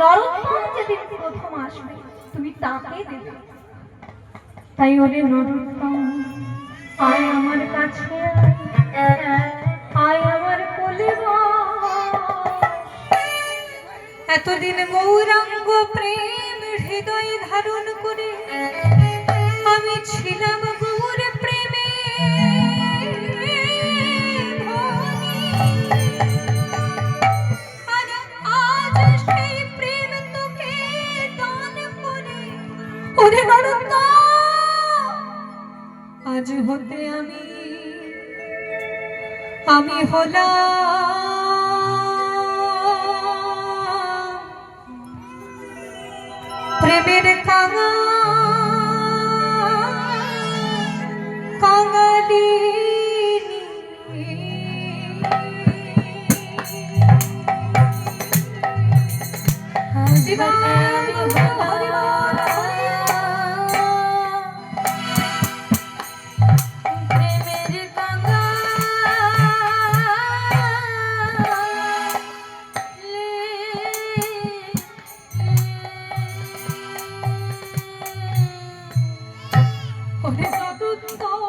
নরোত্তম যেদিন প্রথম আসবে তুমি তাকে দেবে। তাই ওরে নরোত্তম, আয় আমার কাছে, আয় আমার কোলে বস। এতদিন গৌরাঙ্গ প্রেম হৃদয়ে ধারণ করে আমি ছিলাম গৌর প্রেমে ধনী, আর আজ সেই প্রেম তোকে দান করে ওরে নরোত্তম, আজ হতে আমি হলাম প্রেমের কাঙালিনী। হরিবল হরিবল প্রেমের হরে নরোত্তম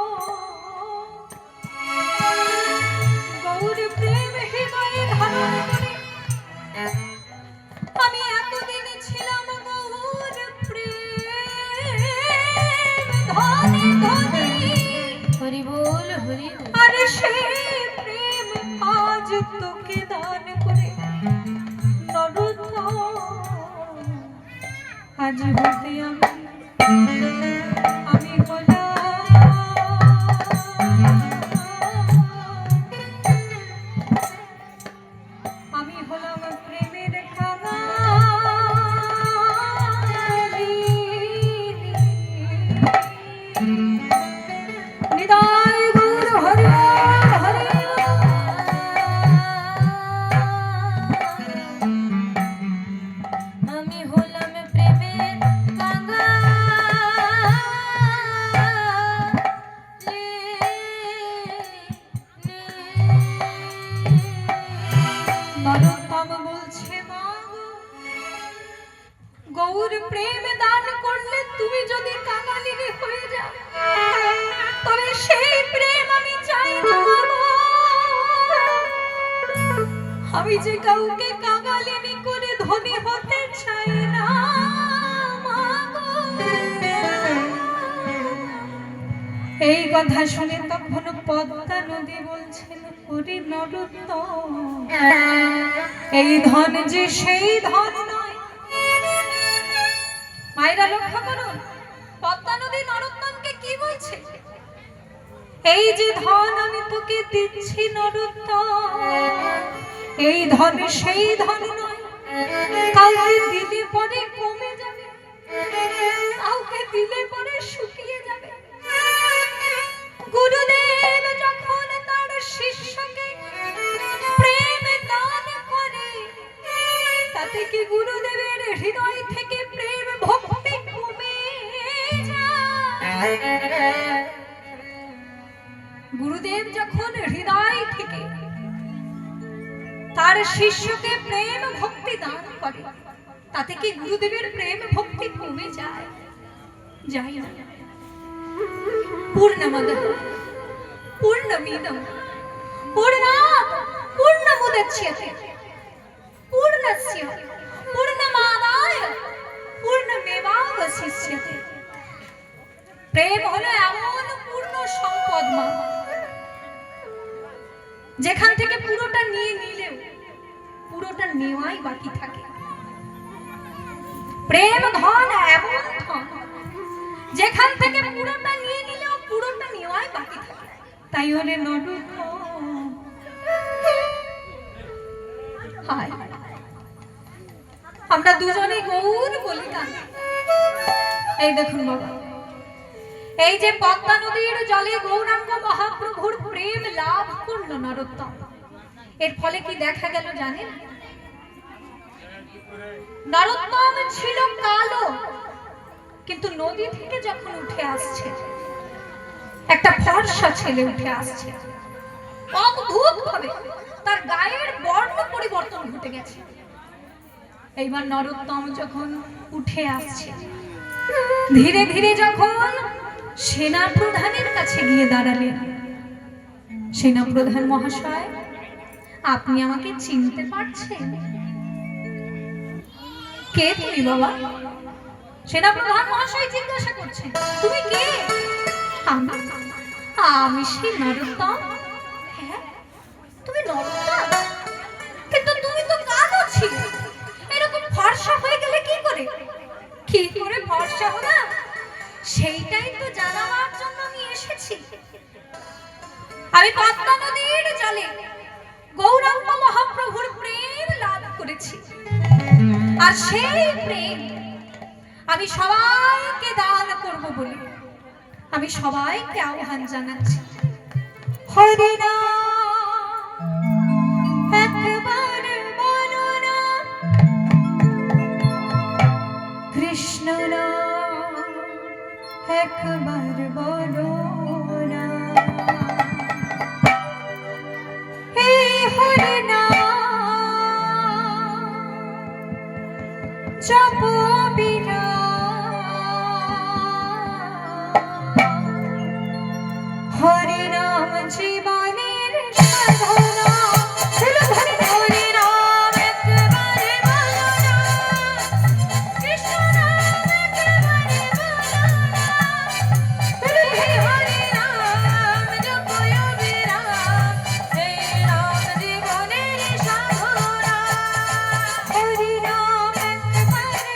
গৌর প্রেম হৃদয়ে ধারণ করে আমি এতদিন ছিলাম গৌর প্রেম ধনে ধনে হরিবল হরিবল আর সেই প্রেম আজ তোকে দান করে নরোত্তম আজ হতে আমি হলাম প্রেমের কাঙালি নিতাই গৌর হরি হরি আমি হলাম প্রেমের নরোত্তম বলছে মা গো, গৌর প্রেম দান করলে তুমি যদি কাঙালিনী হয়ে যাও তবে সেই প্রেম আমি চাই না মা গো। আমি যে কাউকে কাঙালিনী করে ধনী হতে চাই না মা গো। এই কথা শুনে তখন পদ্মা নদী বলছেন ওরে নরোত্তম এই ধন যে সেই ধন নয়। মায়েরা লক্ষ্য করুন পদ্মা নদী নরোত্তমকে কি বলছে, এই যে ধন আমি তোকে দিচ্ছি নরোত্তম এই ধন সেই ধন নয়। কাউকে দিলে পরে কমে যাবে, কাউকে দিলে পরে শুকিয়ে যাবে। গুরুদেব যখন তার শিষ্যকে প্রেম দান করে তাতে কি গুরুদেবের হৃদয় থেকে প্রেম ভক্তি কমে যায়? গুরুদেব যখন হৃদয় থেকে তার শিষ্যকে প্রেম ভক্তি দান করে তাতে কি গুরুদেবের প্রেম ভক্তি কমে যায়? যায় না। পূর্ণমদঃ পূর্ণমিদং পূর্ণাৎ পূর্ণমুদচ্যতে পূর্ণস্য পূর্ণমাদায় পূর্ণমেবাবশিষ্যতে। প্রেম হলো এমন পূর্ণ সম্পদ মা, যেখান থেকে পুরোটা নিয়ে নিলেও পুরোটা নেওয়াই বাকি থাকে। প্রেম ধন এমন ধন যেখান থেকে পুরোটা নিয়ে নিলেও পুরোটা নেওয়াই বাকি থাকে। তাই হলে নরোত্তম হায় আমরা দুজনেই গৌর বলি না। এই দেখুন বাবা, এই যে পদ্মা নদীর জলে গৌরাঙ্গ মহাপ্রভুর প্রেম লাভ করলো নরোত্তম, এর ফলে কি দেখা গেল জানেন? নরোত্তম ছিল কালো, কিন্তু নদী থেকে যখন উঠে আসছে একটা ফর্সা ছেলে উঠে আসছে। অদ্ভুত ভাবে তার গায়ের বর্ণ পরিবর্তন ঘটে গেছে। এইবার নরোত্তম যখন উঠে আসছে ধীরে ধীরে যখন সেনা প্রধানের কাছে গিয়ে দাঁড়ালেন, সেনা প্রধান মহাশয় আপনি আমাকে চিনতে পারছেন? কে তুমি বাবা? সেনা প্রধান মহাশয় জিজ্ঞাসা করছেন তুমি কে? আমি সেই নরোত্তম। হ্যাঁ তুমি নরোত্তম, কিন্তু তুমি তো কালো ছিলে, এরকম ফর্সা হয়ে গেলে কি করে? কি করে ফর্সা হলো সেইটাই তো জানাবার জন্য আমি এসেছি। আমি পদ্মা নদীর জলে গৌরাঙ্গ মহাপ্রভুর প্রেম লাভ করেছি, আর সেই প্রেম আমি সবাইকে দান করব বলে আমি সবাইকে আহ্বান জানাচ্ছি। হরি নাম একবার বলো না একবার বলো না এই হরি নাম জপ বিনা হরি নাম জীবনের সাধনা হরি নাম একবারে বলো না কৃষ্ণ নাম একবারে বলো না হরি নাম জপয় বিরাম এই নাম জীবনের সাধনা হরি নাম একবারে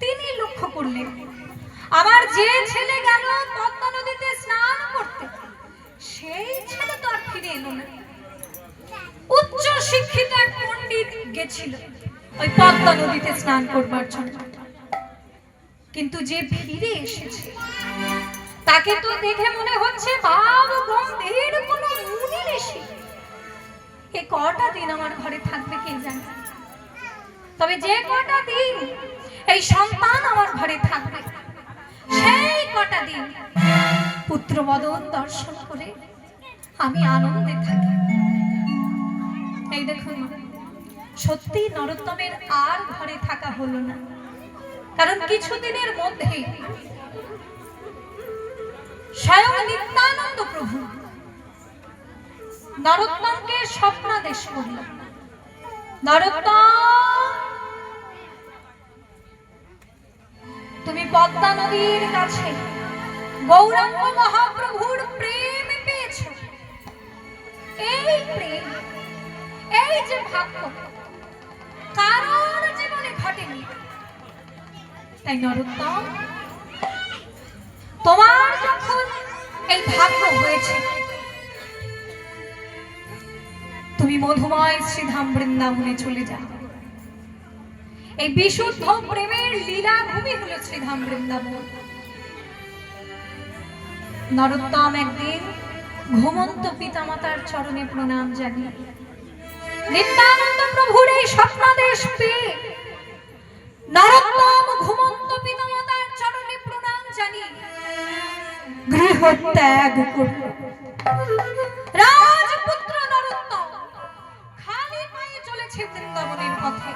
তিনি লক্ষ্য করলেন আমার যে ছেলে গেল পদ্মা নদীতে স্নান করতে, সেই ছেলে তো আর ফিরে এলো না। উচ্চ শিক্ষিত এক পণ্ডিত গেছিল ওই পদ্মা নদীতে স্নান করবার জন্য, কিন্তু যে ফিরে এসেছে তাকে তো দেখে মনে হচ্ছে ভাব গম্ভীর কোনো মুনি ঋষি। এ কটা দিন আমার ঘরে থাকবে কে জানে, তবে যে কটা দিন এই সন্তান আমার ঘরে থাকবে, সেই কটা দিন পুত্রবদন দর্শন করে আমি আনন্দে থাকি। এই দেখুন, সত্যি নরোত্তমের আর ঘরে থাকা হলো না, কারণ কিছুদিনের মধ্যে স্বয়ং নিত্যানন্দ প্রভু নরোত্তমকে স্বপ্নাদেশ করল, নরোত্তম তুমি পদ্মা নদীর কাছে গৌরাঙ্গ মহাপ্রভুর প্রেম পেয়েছ। এই প্রেম, এই যে ভাগ্য কারোর জীবনে ঘটেনি, তাই নরোত্তম তোমার যখন এই ভাগ্য হয়েছে, তুমি মধুময় শ্রীধাম বৃন্দাবনে চলে যাও। এই বিশুদ্ধ প্রেমের লীলা ভূমি হলো শ্রীধাম বৃন্দাবন। নরোত্তম একদিন ঘুমন্ত পিতামাতার চরণে প্রণাম জানিয়ে নিত্যানন্দ প্রভুর এই স্বপ্নাদেশ পেয়ে নরোত্তম ঘুমন্ত পিতামাতার চরণে প্রণাম জানিয়ে গৃহ ত্যাগ করল। রাজপুত্র নরোত্তম খালি পায়ে চলেছে বৃন্দাবনের পথে।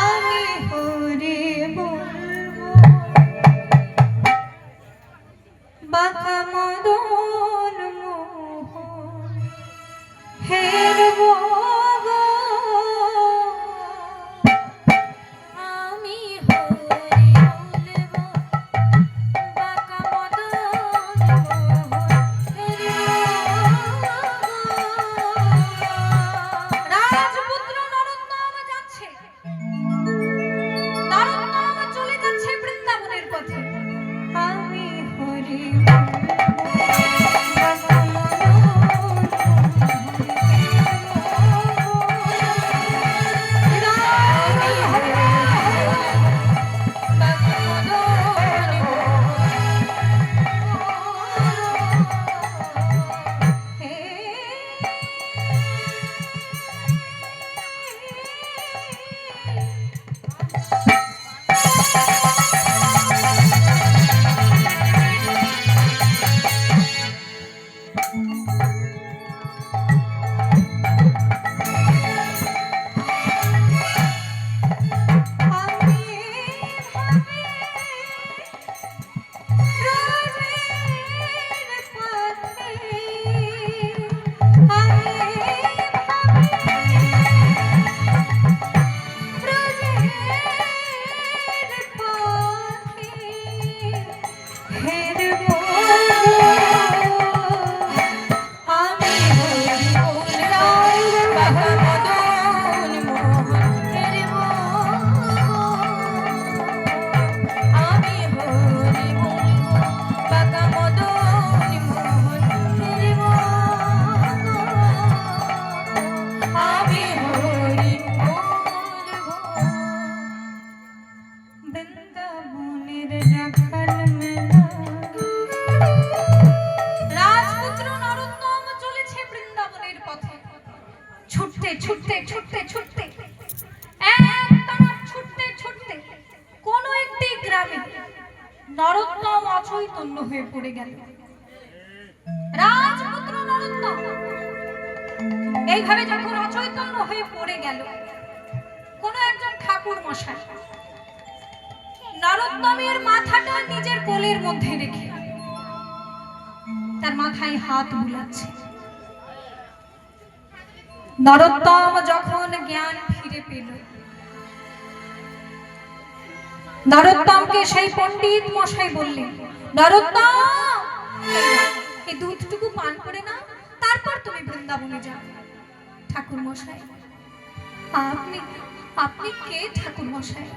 আমি হরি বলবো বাঁকা মদন মোহন হেরবো গো, আমি হরি বলবো বাঁকা মদন রাজপুত্র নরোত্তম যাচ্ছে, নরোত্তম চলে যাচ্ছে বৃন্দাবনের পথে। আমি হরি ছুটতে ছুটতে ছুটতে ছুটতে একটানা ছুটতে ছুটতে কোন একটি গ্রামে নরোত্তম অচৈতন্য হয়ে পড়ে গেল। রাজপুত্র নরোত্তম এইভাবে যখন অচৈতন্য হয়ে পড়ে গেল, কোন একজন ঠাকুর মশাই নরোত্তমের মাথাটা নিজের কোলের মধ্যে রেখে তার মাথায় হাত বুলাচ্ছে। নরোত্তম যখন জ্ঞান ফিরে পেল, নরোত্তমকে সেই পণ্ডিত মশাই বললেন, নরোত্তম এই দুধটুকু পান করে না, তারপর তুমি বৃন্দাবনে যাও। ঠাকুর মশাই, আপনি আপনি কে ঠাকুর মশাই?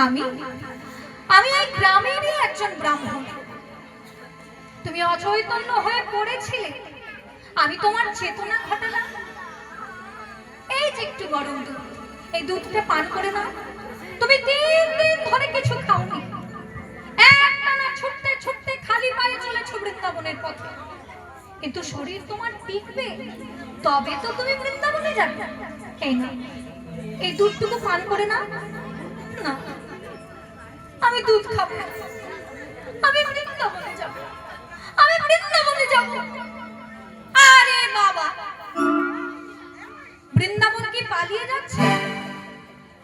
আমি আমি এই গ্রামেরই একজন ব্রাহ্মণ। তুমি অচৈতন্য হয়ে পড়েছিলে, আমি তোমার চেতনা ঘটালাম। এই যে একটু গরম দুধ, এই দুধটা পান করে নাও। তুমি 3 দিন ধরে কিছু খাওনি, একটানা ছুটতে ছুটতে খালি পায়ে চলেছো বৃন্দাবনের পথে, কিন্তু শরীর তোমার টিকবে তবে তো তুমি বৃন্দাবনে যাবে। এই না, এই দুধটুকু পান করে নাও। না, আমি দুধ খাবো না, আমি বৃন্দাবনে যাব, আমি বৃন্দাবনে যাব। আরে বাবা, বৃন্দাবন কি পালিয়ে যাচ্ছে?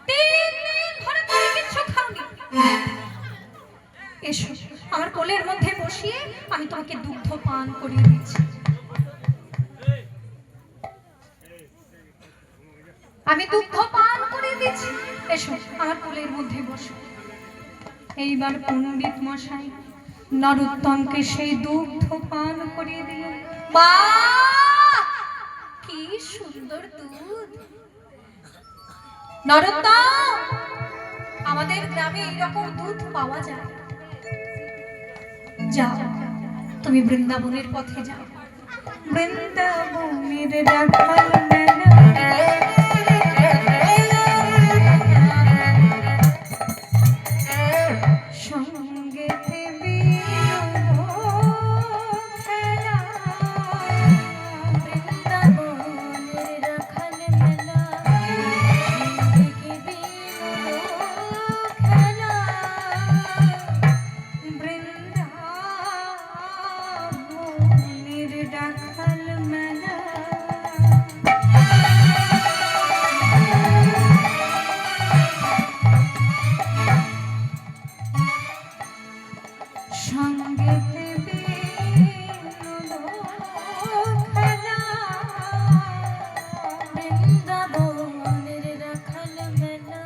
3 দিন ধরে তুমি কিছু খাওনি। এসো আমার কোলের মধ্যে বসিয়ে আমি তোমাকে দুগ্ধ পান করিয়ে দিচ্ছি। আমি দুগ্ধ পান করিয়ে দিচ্ছি, এসো আমার কোলের মধ্যে বসো। এইবার পণ্ডিত মশাই নরোত্তমকে সেই দুগ্ধ পান করিয়ে দিলেন। বাহ, কি সুন্দর দুধ! নরোত্তম, আমাদের গ্রামে এইরকম দুধ পাওয়া যায়। যাও, তুমি বৃন্দাবনের পথে যাও। বৃন্দাবনের রাখাল মেলা, সঙ্গেতে বিনোদ খেলা। বৃন্দাবনের রাখাল মেলা, সঙ্গে বিনোদ খেলা। বৃন্দাবনের রাখাল মেলা, সঙ্গেতে বিনোদ খেলা। বৃন্দাবনের রাখাল মেলা,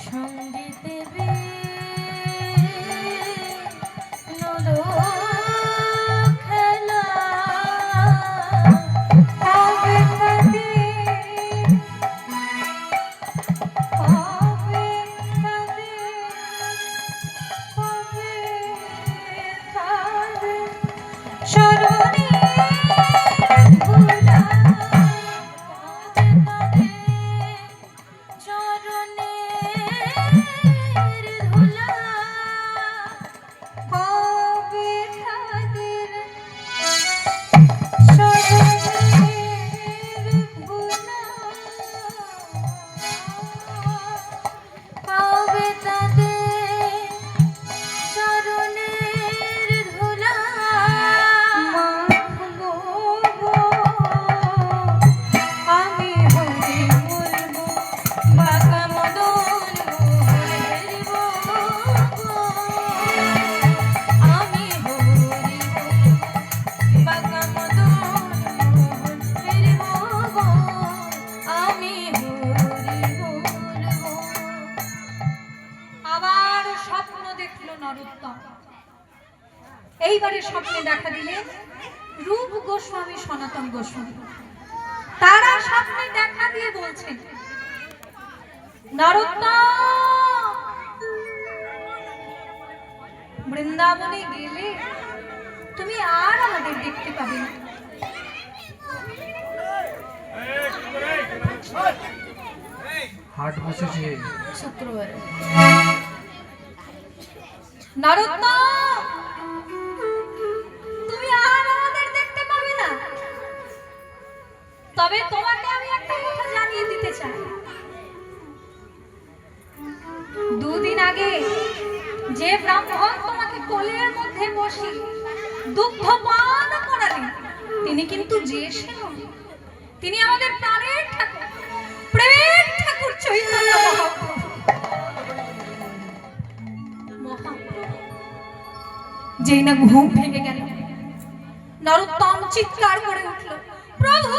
সঙ্গীতে বিনোদ খেলা। কবে তাদের, কবে তাদের, কবে তাদের স্মরণে ভোলা। চরণের ধুলা, কবে তাদের স্মরণের ভোলা। পাবে তাদের চরণের ধুলা। মাখবো গো আমি হরি বলবো, বাঁকা মদন মোহনের আমি হরি বাঁকা মদন মোহনের আমি হরি বলবো। আবার স্বপ্ন দেখলো নরোত্তম। এইবারে স্বপ্নে দেখা দিলেন রূপ গোস্বামী, সনাতন গোস্বামী। তারা স্বপ্নে দেখা দিয়ে বলছেন, নরোত্তম, বৃন্দাবনে গেলে তুমি আর আমাদের দেখতে পাবে না। হাট বসেছে। শুক্রবারে নরোত্তম, তুমি আর আমাদের দেখতে পাবে না। তবে তোমাকে আমি একটা কথা জানিয়ে দিতে চাই। 2 দিন আগে যে ব্রাহ্মণ তোমাকে কোলের মধ্যে বসি দুগ্ধ পান করালেন, তিনি কিন্তু যে সে নন, তিনি আমাদের প্রাণের ঠাকুর, প্রেমের ঠাকুর চৈতন্য মহাপ্রভু। যেই না ঘুম ভেঙে গেল, নরোত্তম চিৎকার করে উঠল, প্রভু,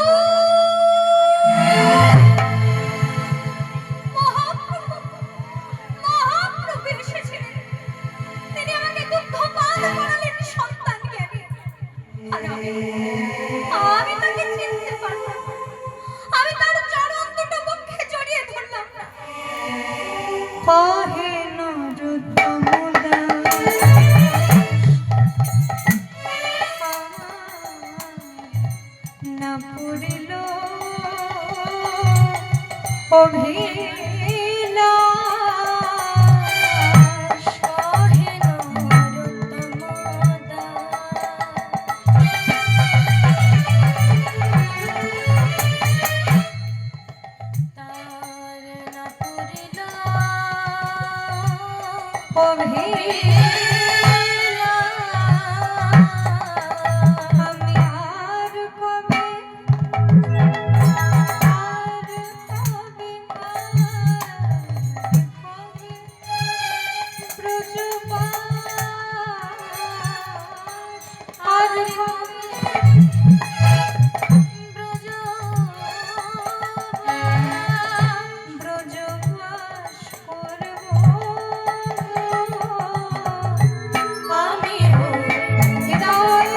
মহাপ্রভু, মহাপ্রভু এসেছিলেন। তিনি আমাকে দুগ্ধ পান করালেন সন্তান জ্ঞানে। আর আমি তাকে চিনতে না পুরিল অভিলাষ কহে নরোত্তম তার না পুরিল আমি আর কবে আর ব্রজবাস করব আমি হৃদয়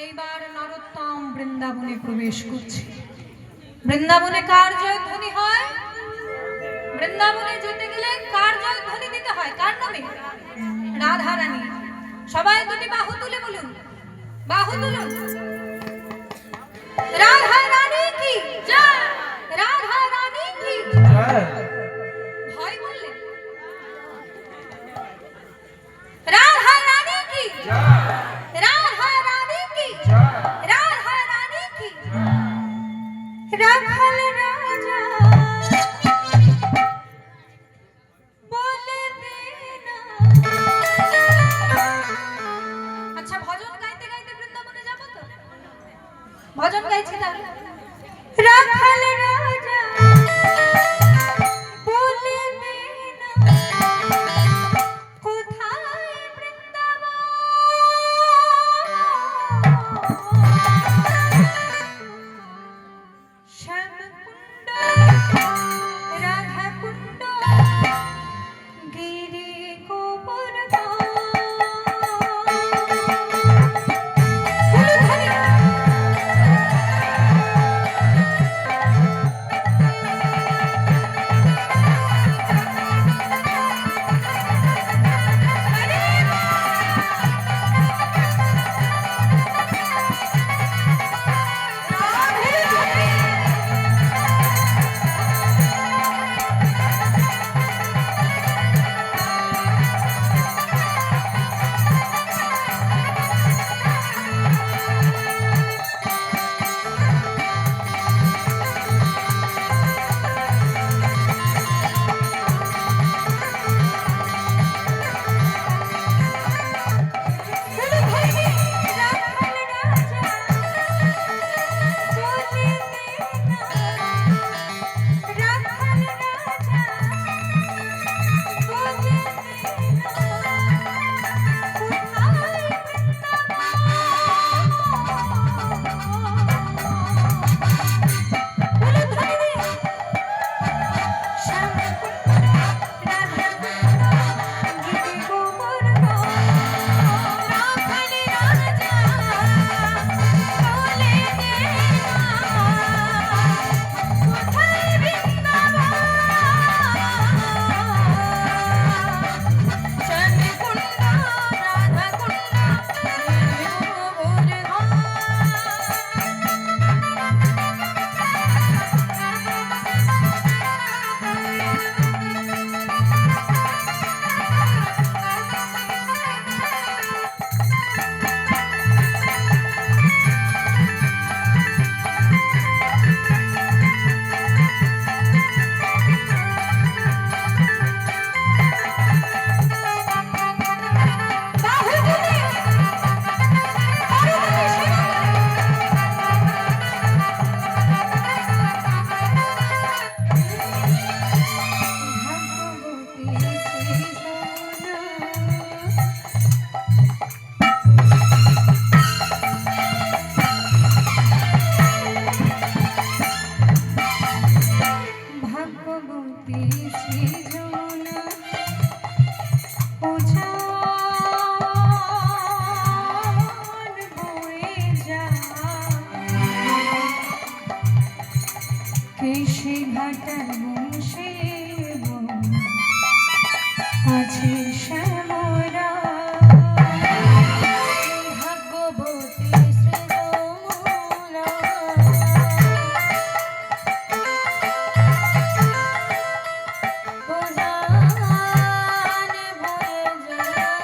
এইবার নরোত্তম বৃন্দাবনে প্রবেশ করছে। বৃন্দাবনে কার জয়ধ্বনি হয়? বৃন্দাবনে যেতে গেলে কার জয়ধ্বনি দিতে হয়? কার নামে? রাধা রানী। সবাই দুটি বাহু তুলে বলুন, বাহু তুলুন। রাধা রানী কি জয়, রাধা রানী কি জয়। ভয় বললেন? রাধা রানী কি জয়। রাধা রানী কি জয়। রাধা রানী কি রাখাল রাজা বলে দে না। আচ্ছা ভজন গাইতে গাইতে বৃন্দাবনে যাব তো? ভজন গাইছি তাহলে। রাখাল রাজা বলে দে না কোথায় বৃন্দাবন। শ্যামকুণ্ড রাধাকুণ্ড গিরি গোবর্ধন। কেশে ঘাটার বংশে আছে শ্যামরা ভাগ্যবতী শ্রীরমণা ভুজানে ভরে যায়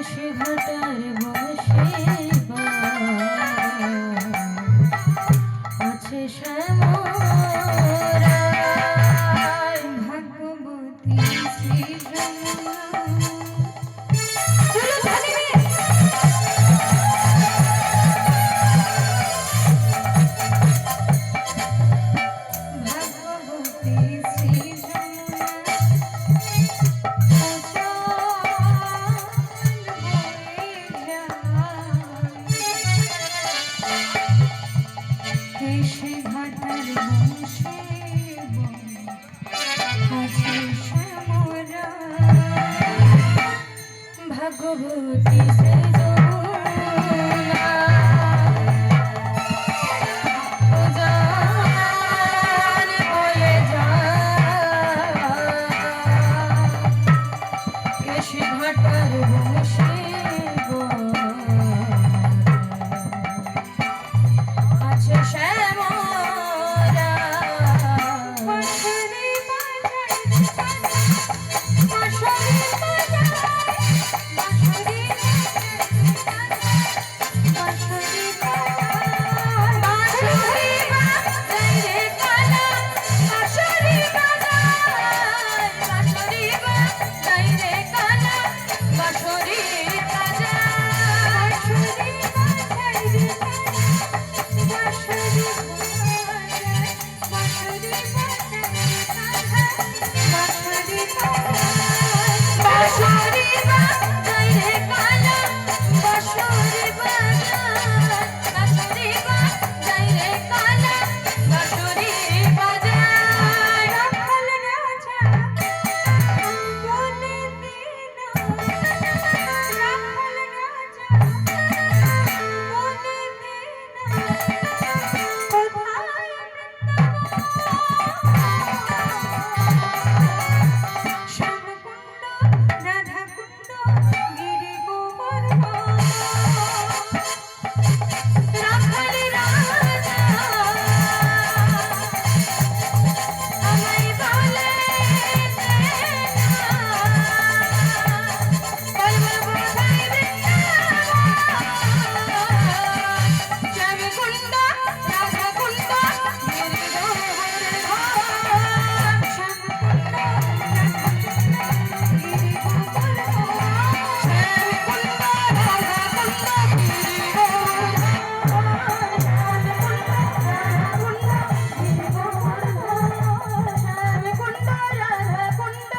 সে ঘাটার বসে আছে শ্যামরা ভাগ্যবতী শ্রীরমণা ভাগ্যবতী কেশে ঘাটার বংশে আছে শ্যামরা ভাগ্যবতী শ্রীরমণা ভুজানে বলে যায় কেশে ঘাটার বসে আছে শ্যামরা বাঁশরি বাঁশরি বাঁশরি বাঁশরি বাঁশরি বাজায় রে কালা বাঁশরি বাজায় বাঁশরি বাজায় রে কালা বাঁশরি বাজায় বাঁশরি বাজায় রে কালা বাঁশরি বাজায় বাঁশরি বাজায় রে কালা বাঁশরি বাজায় রাখাল রাজা বলে দিনা রাখাল রাজা বলে দিনা কোথায় শ্যামকুণ্ড রাধাকুণ্ড গিরি গোবর্ধন রাখাল রাজা আমায় বলে বলবো কোথায় বৃন্দাবন শ্যামকুণ্ড রাধাকুণ্ড গিরি গোবর্ধন শ্যামকুণ্ড রাধাকুণ্ড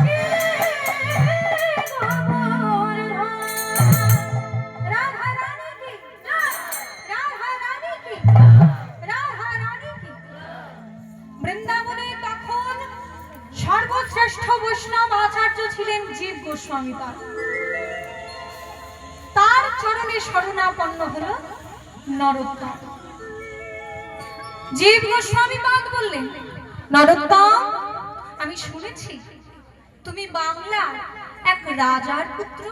গিরি রাধা রানী কি রাধা রানী কি রাধা রানী কি বৃন্দাবনে তখন সর্বশ্রেষ্ঠ বৈষ্ণব আচার্য ছিলেন জীব গোস্বামী পাদ। তার চরণে শরণাপন্ন হলো নরোত্তম। জীব গোস্বামী পাদ বললেন, নরোত্তম, আমি শুনেছি তুমি বাংলার এক রাজার পুত্র,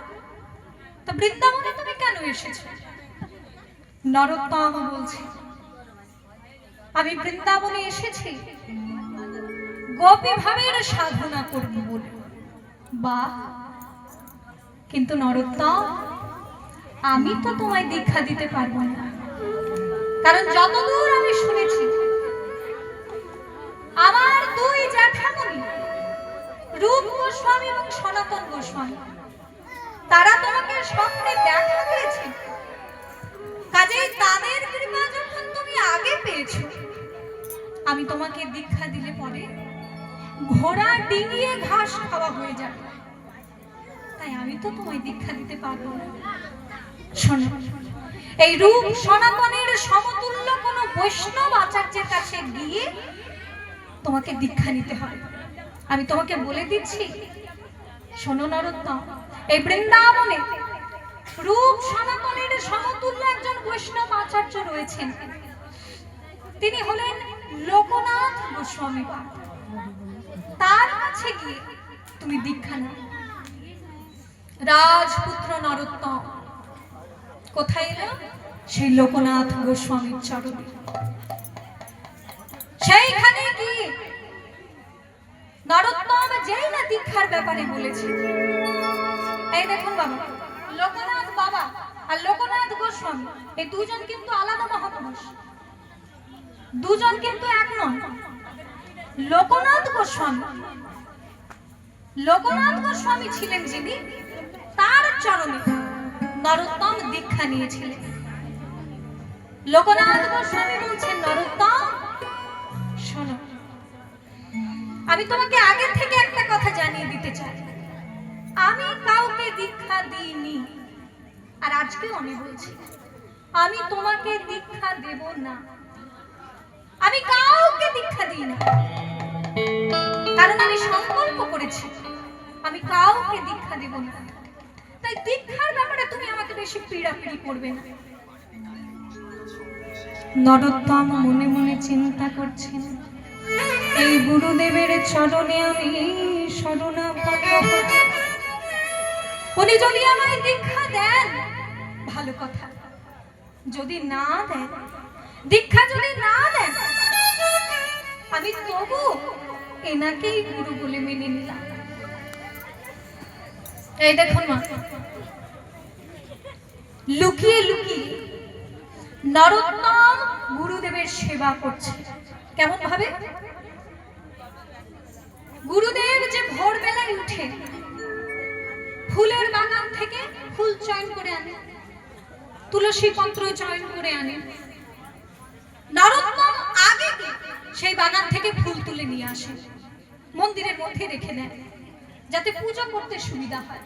তো বৃন্দাবনে তুমি কেন এসেছো? নরোত্তম বলছে, আমি বৃন্দাবনে এসেছি গোপী ভাবের সাধনা করব বলে। বাহ, কিন্তু নরোত্তম, আমি তো তোমায় দীক্ষা দিতে পারবো না, কারণ যতদূর আমি শুনেছি আমার দুই জ্যাঠামণি রূপ গোস্বামী এবং সনাতন গোস্বামী তারা তোমাকে স্বপ্নে দেখা দিয়েছে, কাজেই তাদের কৃপা যখন তুমি আগে পেয়েছো, আমি তোমাকে দীক্ষা দিলে পরে ঘোড়া ডিঙিয়ে ঘাস খাওয়া হয়ে যাবে, তাই আমি তো তোমায় দীক্ষা দিতে পারবো না। শোনো, এই রূপ সনাতনের সমতুল্য কোনো বৈষ্ণব আচার্যের কাছে গিয়ে তোমাকে দীক্ষা নিতে হবে। আমি তোমাকে বলে দিচ্ছি, শোনো নরোত্তম, এই বৃন্দাবনে রূপ সনাতনের সমতুল্য একজন বৈষ্ণব আচার্য রয়েছেন, তিনি হলেন লোকনাথ গোস্বামী পাদ। তার কাছে গিয়ে তুমি দীক্ষা নাও। রাজপুত্র নরোত্তম কোথায় এলো? সেই লোকনাথ গোস্বামীর চরণে। সেইখানে গিয়ে নরোত্তম যেই না দীক্ষার ব্যাপারে বলেছে, এই দেখুন বাবা, লোকনাথ বাবা আর লোকনাথ গোস্বামী এই দুজন কিন্তু আলাদা মহাপুরুষ, দুজন কিন্তু এক নয়। লোকনাথ গোস্বামী ছিলেন যিনি, তার চরণে নরোত্তম দীক্ষা নিয়েছিলেন। লোকনাথ গোস্বামী বলছেন, নরোত্তম শোনো, আমি তোমাকে আগে থেকে একটা কথা জানিয়ে দিতে চাই, আমি কাউকে দীক্ষা দিইনি, আর আজকেও আমি বলছি আমি তোমাকে দীক্ষা দেব না। আমি কাউকে দীক্ষা দিই না, কারণ আমি সংকল্প করেছি আমি কাউকে দীক্ষা দেব না। তাই দীক্ষার ব্যাপারে তুমি আমাকে বেশি পীড়াপিড়ি করবে না। নরোত্তম মনে মনে চিন্তা করছেন, এই গুরুদেবের চরণে আমি শরণাপন্ন হব। উনি যদি আমায় দীক্ষা দেন ভালো কথা, যদি না দেন, দীক্ষা যদি না দেন, আমি তবু এনাকেই গুরু বলে মেনে নিলাম। এই দেখুন মা, লুকিয়ে লুকিয়ে নরোত্তম গুরুদেবের সেবা করছে। কেমন ভাবে? গুরুদেব যে ভোরবেলায় উঠে ফুলের বাগান থেকে ফুল চয়ন করে আনে, তুলসী পত্র চয়ন করে আনে, নরোত্তম আগে সেই বাগান থেকে ফুল তুলে নিয়ে আসে, মন্দিরের মধ্যে রেখে দেয় যাতে পূজা করতে সুবিধা হয়।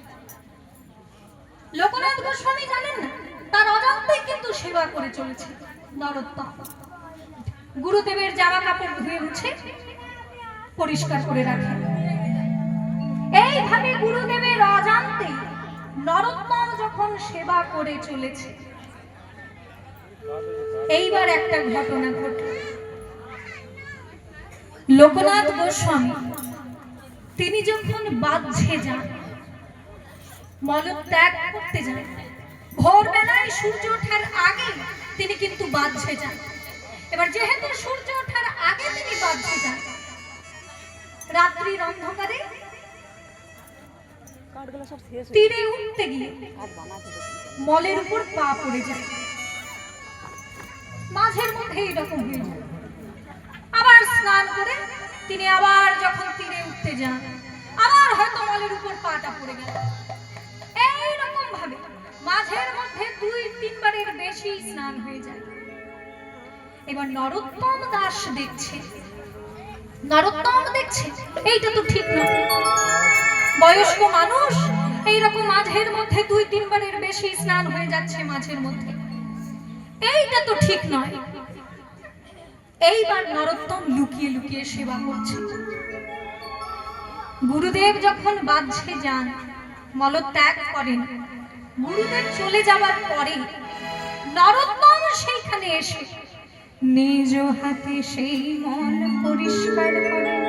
লোকনাথ গোস্বামী জানেন না, তার অজান্তেই কিন্তু সেবা করে চলেছে নরোত্তম। গুরুদেবের জামা কাপড় ধুয়ে মুছে পরিষ্কার করে রাখে। এইভাবে গুরুদেবের অজান্তে নরোত্তম যখন সেবা করে চলেছে, এইবার একটা ঘটনা ঘটল। লোকনাথ গোস্বামী তিনি যখন বাহ্যে যান, মলত্যাগ করতে যান, ভোরবেলায় সূর্য ওঠার আগে তিনি কিন্তু বাহ্যে যান। এবার যেহেতু সূর্য ওঠার আগে তিনি বাহ্যে যান, রাত্রির অন্ধকারে তীরে উঠতে গিয়ে মলের উপর পা পড়ে যায়, মাঝের মধ্যে এইরকম হয়ে যায়। আবার স্নান করে তিনি আবার যখন তীরে উঠতে যান, আবার হয়তো মলের উপর পাটা পড়ে গেল। এইরকম ভাবে মাঝের মধ্যে 2-3 বারের বেশি স্নান হয়ে যায়। এবার নরোত্তম দাস দেখছে, এইটা তো ঠিক নয়। বয়স্ক মানুষ এইরকম মাঝের মধ্যে 2-3 বারের বেশি স্নান হয়ে যাচ্ছে মাঝের মধ্যে, এইটা তো ঠিক নয়। এইবার নরোত্তম লুকিয়ে লুকিয়ে সেবা করছে। গুরুদেব যখন বাহ্যে যান, মলত্যাগ করেন, গুরুদেব চলে যাবার পরে নরোত্তম সেইখানে এসে নিজ হাতে সেই মল পরিষ্কার করেন।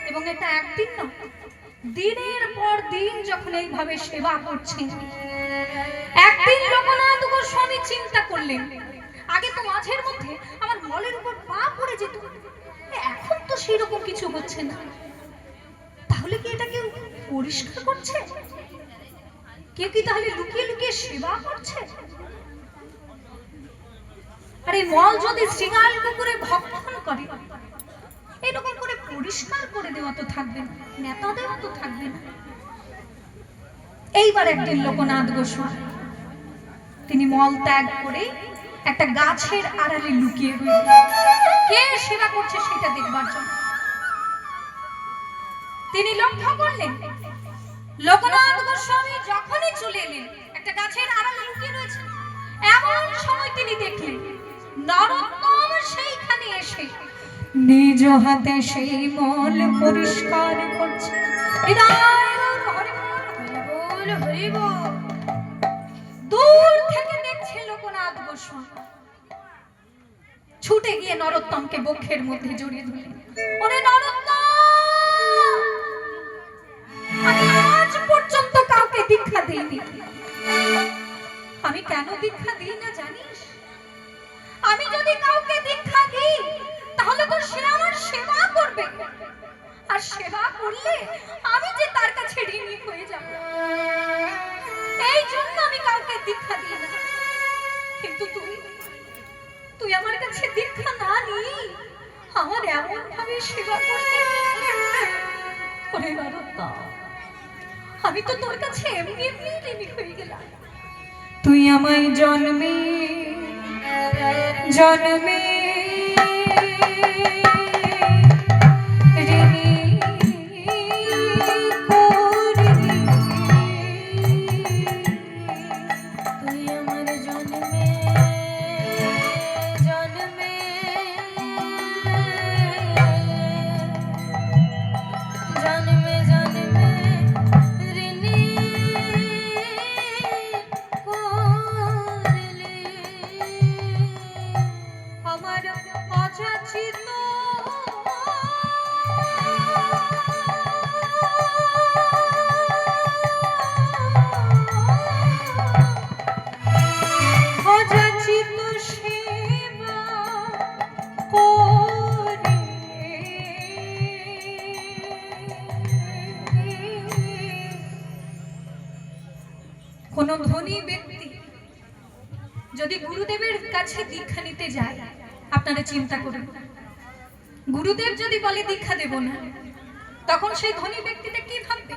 এবং এটা একদিন নয়, দিনের পর দিন যখন এইভাবে সেবা করছেন, একদিন লোকনাথ গোস্বামী চিন্তা করলেন, আগে তো মাঝের মধ্যে আমার মলের উপর পা পড়ে যেত, এখন তো সেই রকম কিছু হচ্ছে না, তাহলে কি এটা কেউ পরিষ্কার করছে? কেউ কি তাহলে লুকিয়ে লুকিয়ে সেবা করছে? আর এই মল যদি শৃঙ্গাল কুকুরে ভক্ষণ করে, এরকম করে পরিষ্কার করে দেওয়া তো থাকবে না, নেতা দেওয়া তো থাকবে না। এইবার একদিন লোকনাথ গোস্বামী তিনি মল ত্যাগ করে একটা গাছের আড়ালে লুকিয়ে রইলেন, কে সেবা করছে সেটা দেখবার জন্য। তিনি লক্ষ্য করলেন লোকনাথ গোস্বামী যখনই চলে এলেন, একটা গাছের আড়ালে লুকিয়ে রয়েছে। এমন সময় তিনি দেখলেন নরোত্তম সেইখানে এসে নিজ হাতে সেই মল পরিষ্কার করছে। হৃদয় হরি বল হরি বল। দূর থেকে দেখছে লোকনাথ গোস্বামী, ছুটে গিয়ে নরোত্তমকে বক্ষের মধ্যে জড়িয়ে ধরলেন। ওরে নরোত্তম, আমি আজ পর্যন্ত কাউকে দীক্ষা দিইনি। আমি কেন দীক্ষা দিই না জানিস? আমি যদি কাউকে দীক্ষা দিই তাহলে তো সে আমার সেবা করবে, আর সেবা করলে আমি যে তার কাছে ঋণী হয়ে যাব। এই জন্য আমি কাউকে দীক্ষা দিই না। কিন্তু তুই আমার কাছে দীক্ষা না নিয়ে আমার এমন ভাবে সেবা করতে, ওরে নরোত্তম, আমি তো তোর কাছে এমনি এমনি ঋণী হয়ে গেলাম। তুই আমায় জন্মে জন্মে ঋণী করলি। তুই আমার জন্মে জন্মে জন্মে জন্মে ঋণী করলি। আমার অযাচিত অযাচিত সেবা করে কোন ধনী ব্যক্তি যদি গুরুদেবের কাছে দীক্ষা নিতে যায়, আপনারা চিন্তা করুন, গুরুদেব যদি বলে দীক্ষা দেব না, তখন সেই ধনী ব্যক্তিটা কি ভাববে?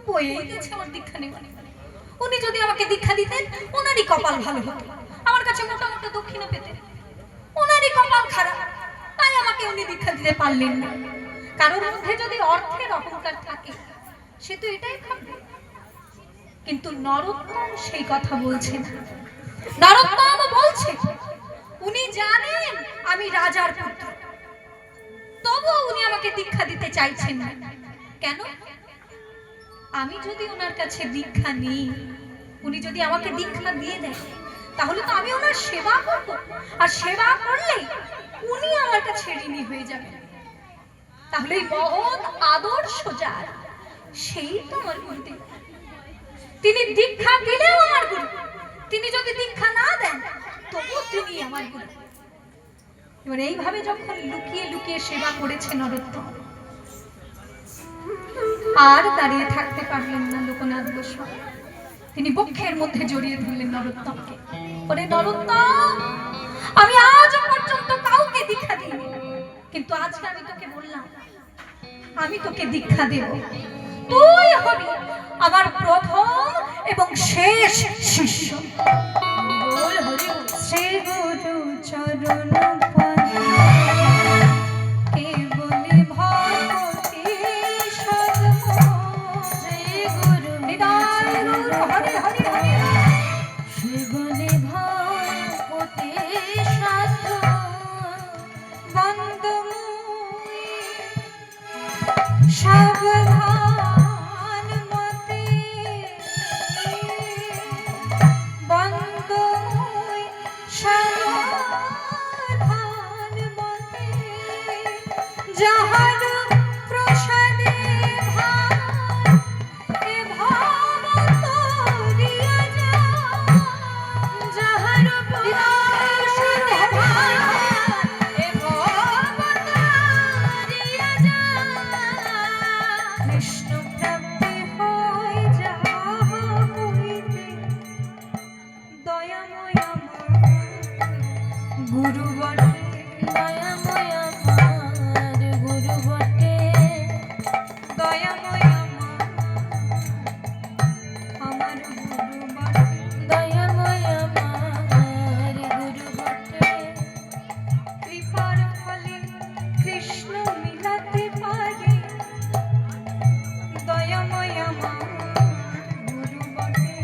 বইয়েই গেছে আমার দীক্ষা নেওয়া। উনি যদি আমাকে দীক্ষা দিতেন, ওনারই কপাল ভালো হতো, আমার কাছে মোটা মোটা দক্ষিণা পেতেন। ওনারই কপাল খারাপ, তাই আমাকে উনি দীক্ষা দিতে পারলেন না। কারোর মধ্যে যদি অর্থের অহংকার থাকে, সে তো এটাই ভাববে। কিন্তু নরোত্তম সেই কথা বলছে না। নরোত্তম বলছে, উনি জানেন আমি রাজার পুত্র, তবুও উনি আমাকে দীক্ষা দিতে চাইছেন না। কেন? আমি যদি ওনার কাছে দীক্ষা নিই, উনি যদি আমাকে দীক্ষা দিয়ে দেন, তাহলে তো আমি ওনার সেবা করব, আর সেবা করলে উনি আমার কাছে ঋণী হয়ে যাবেন। তাহলে এই মহৎ আদর্শ যার, সেই তো আমার গুরুদেব। তিনি দীক্ষা দিলেও আমার গুরু, তিনি যদি দীক্ষা না দেন তবুও তিনি আমার গুরু। এবার এইভাবে যখন লুকিয়ে লুকিয়ে সেবা করেছে নরোত্তম, আর দাঁড়িয়ে থাকতে পারলেন না লোকনাথ গোস্বামী। তিনি বক্ষের মধ্যে জড়িয়ে ধরলেন নরোত্তমকে। ওরে নরোত্তম, আমি আজ পর্যন্ত কাউকে দীক্ষা দিইনি, কিন্তু আজকে আমি তোকে বললাম আমি তোকে দীক্ষা দেব। তুই হবি আমার প্রথম এবং শেষ শিষ্য। বল হরি বল। শ্রী গুরু চরণ পদে কেবলি ভক্তি সদমোহ। শ্রী গুরু নিতাই গৌর হরি হরি হরি। শ্রী গুরু ভক্তি সদমোহ। বন্দমুই সাবধান মতে, বন্দমুই সাবধান মতে, যাহার প্রসাদে ভার এ ভাব তরিয়া যায়। যাহার প্রসাদে ভার এ ভাব তরিয়া যায়। কৃষ্ণ প্রাপ্তি হয় যাহা হইতে, দয়াময় আমার গুরু বটে। দয়াময় আমার গুরু বটে। দয়াময় আমার গুরু বটে। দয়াময় আমার গুরু বটে। কৃপার ফলে কৃষ্ণ মিলাতে পারে, দয়াময় আমার গুরু বটে।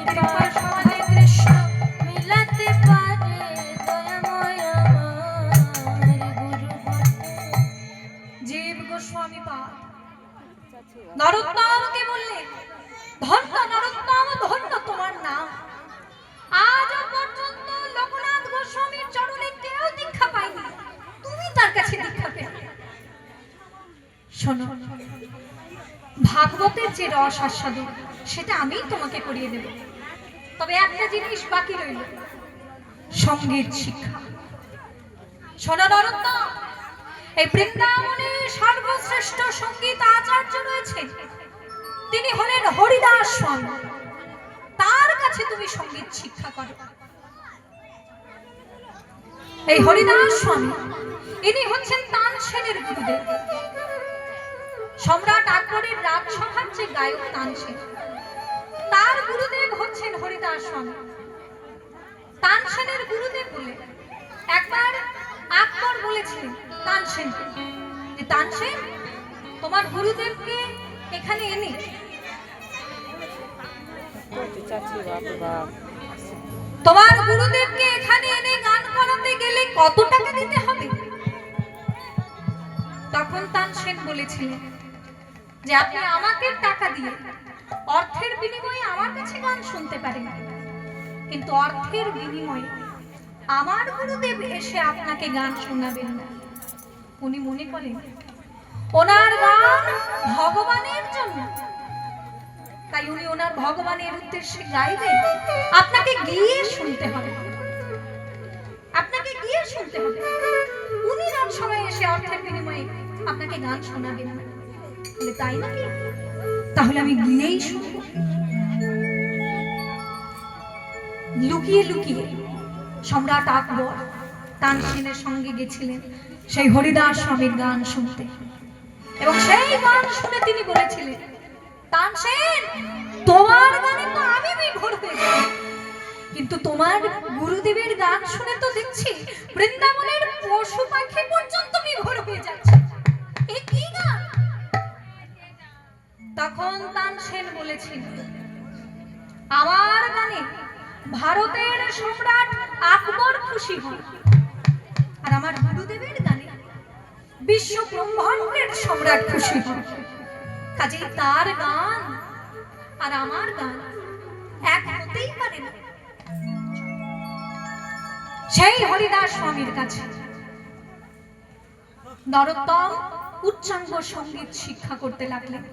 কৃপার ফলে কৃষ্ণ মিলাতে পারে। দয়াময় আমার গুরু বটে। জীব গোস্বামী পাদ নরোত্তমকে বললেন, ধন্য রস আস্বাদন সেটা আমিই তোমাকে করিয়ে দেব। তবে একটা জিনিস বাকি রইল, সঙ্গীত শিক্ষা। শোনো নরোত্তম, এই বৃন্দাবনে সর্বশ্রেষ্ঠ সঙ্গীত আচার্য রয়েছে, তিনি হলেন হরিদাস স্বামী। তার কাছে তুমি সঙ্গীত শিক্ষা করো। এই হরিদাস স্বামী ইনি হচ্ছেন তানসেনের গুরুদেব। সম্রাট আকবরের রাজসভার যে গায়ক তানসেন, তার গুরুদেব হচ্ছেন হরিদাস স্বামী। তানসেনের গুরুদেব বলে একবার আকবর বলেছিলেন তানসেনকে যে তানসেন, তোমার গুরুদেবকে এখানে এনে তোমার গুরুদেবকে এখানে এনে গান করাতে গেলে কত টাকা দিতে হবে? তখন তানসেন বলেছিলেন যে আপনি আমাকে টাকা দিয়ে অর্থের বিনিময়ে আমার কাছে গান শুনতে পারেন, কিন্তু অর্থের বিনিময়ে আমার গুরুদেব এসে আপনাকে গান শোনাবেন না। উনি মনে করেন ওনার গান ভগবানের জন্য, তাই উনি ওনার ভগবানের উদ্দেশ্যে গাইবেন। আপনাকে গিয়ে শুনতে হবে, আপনাকে গিয়ে শুনতে হবে। উনি গান সময় এসে অর্থের বিনিময়ে আপনাকে গান শোনাবেন না। তাই নাকি? তাহলে আমি গিয়েই শুনবো। লুকিয়ে লুকিয়ে সম্রাট আকবর তানসেনের সঙ্গে গেছিলেন সেই হরিদাস স্বামীর গান শুনতে, এবং সেই গান শুনে তিনি বলেছিলেন, তানসেন, তোমার গানে তো আমি বিভোর হয়ে যাই, কিন্তু তোমার গুরুদেবের গান শুনে তো দেখছি বৃন্দাবনের পশু পাখি পর্যন্ত বিভোর হয়ে যাচ্ছে। এ কি গান? তখন তানসেন বলেছিল, আমার গানে ভারতের সম্রাট আকবর খুশি হন, আর আমার গুরুদেবের গানে বিশ্ব ব্রহ্মাণ্ডের সম্রাট খুশি হন। কাজেই তার গান আর আমার গান এক হতেই পারে না। সেই হরিদাস স্বামীর কাছে নরোত্তম উচ্চাঙ্গ সঙ্গীত শিক্ষা করতে লাগলেন।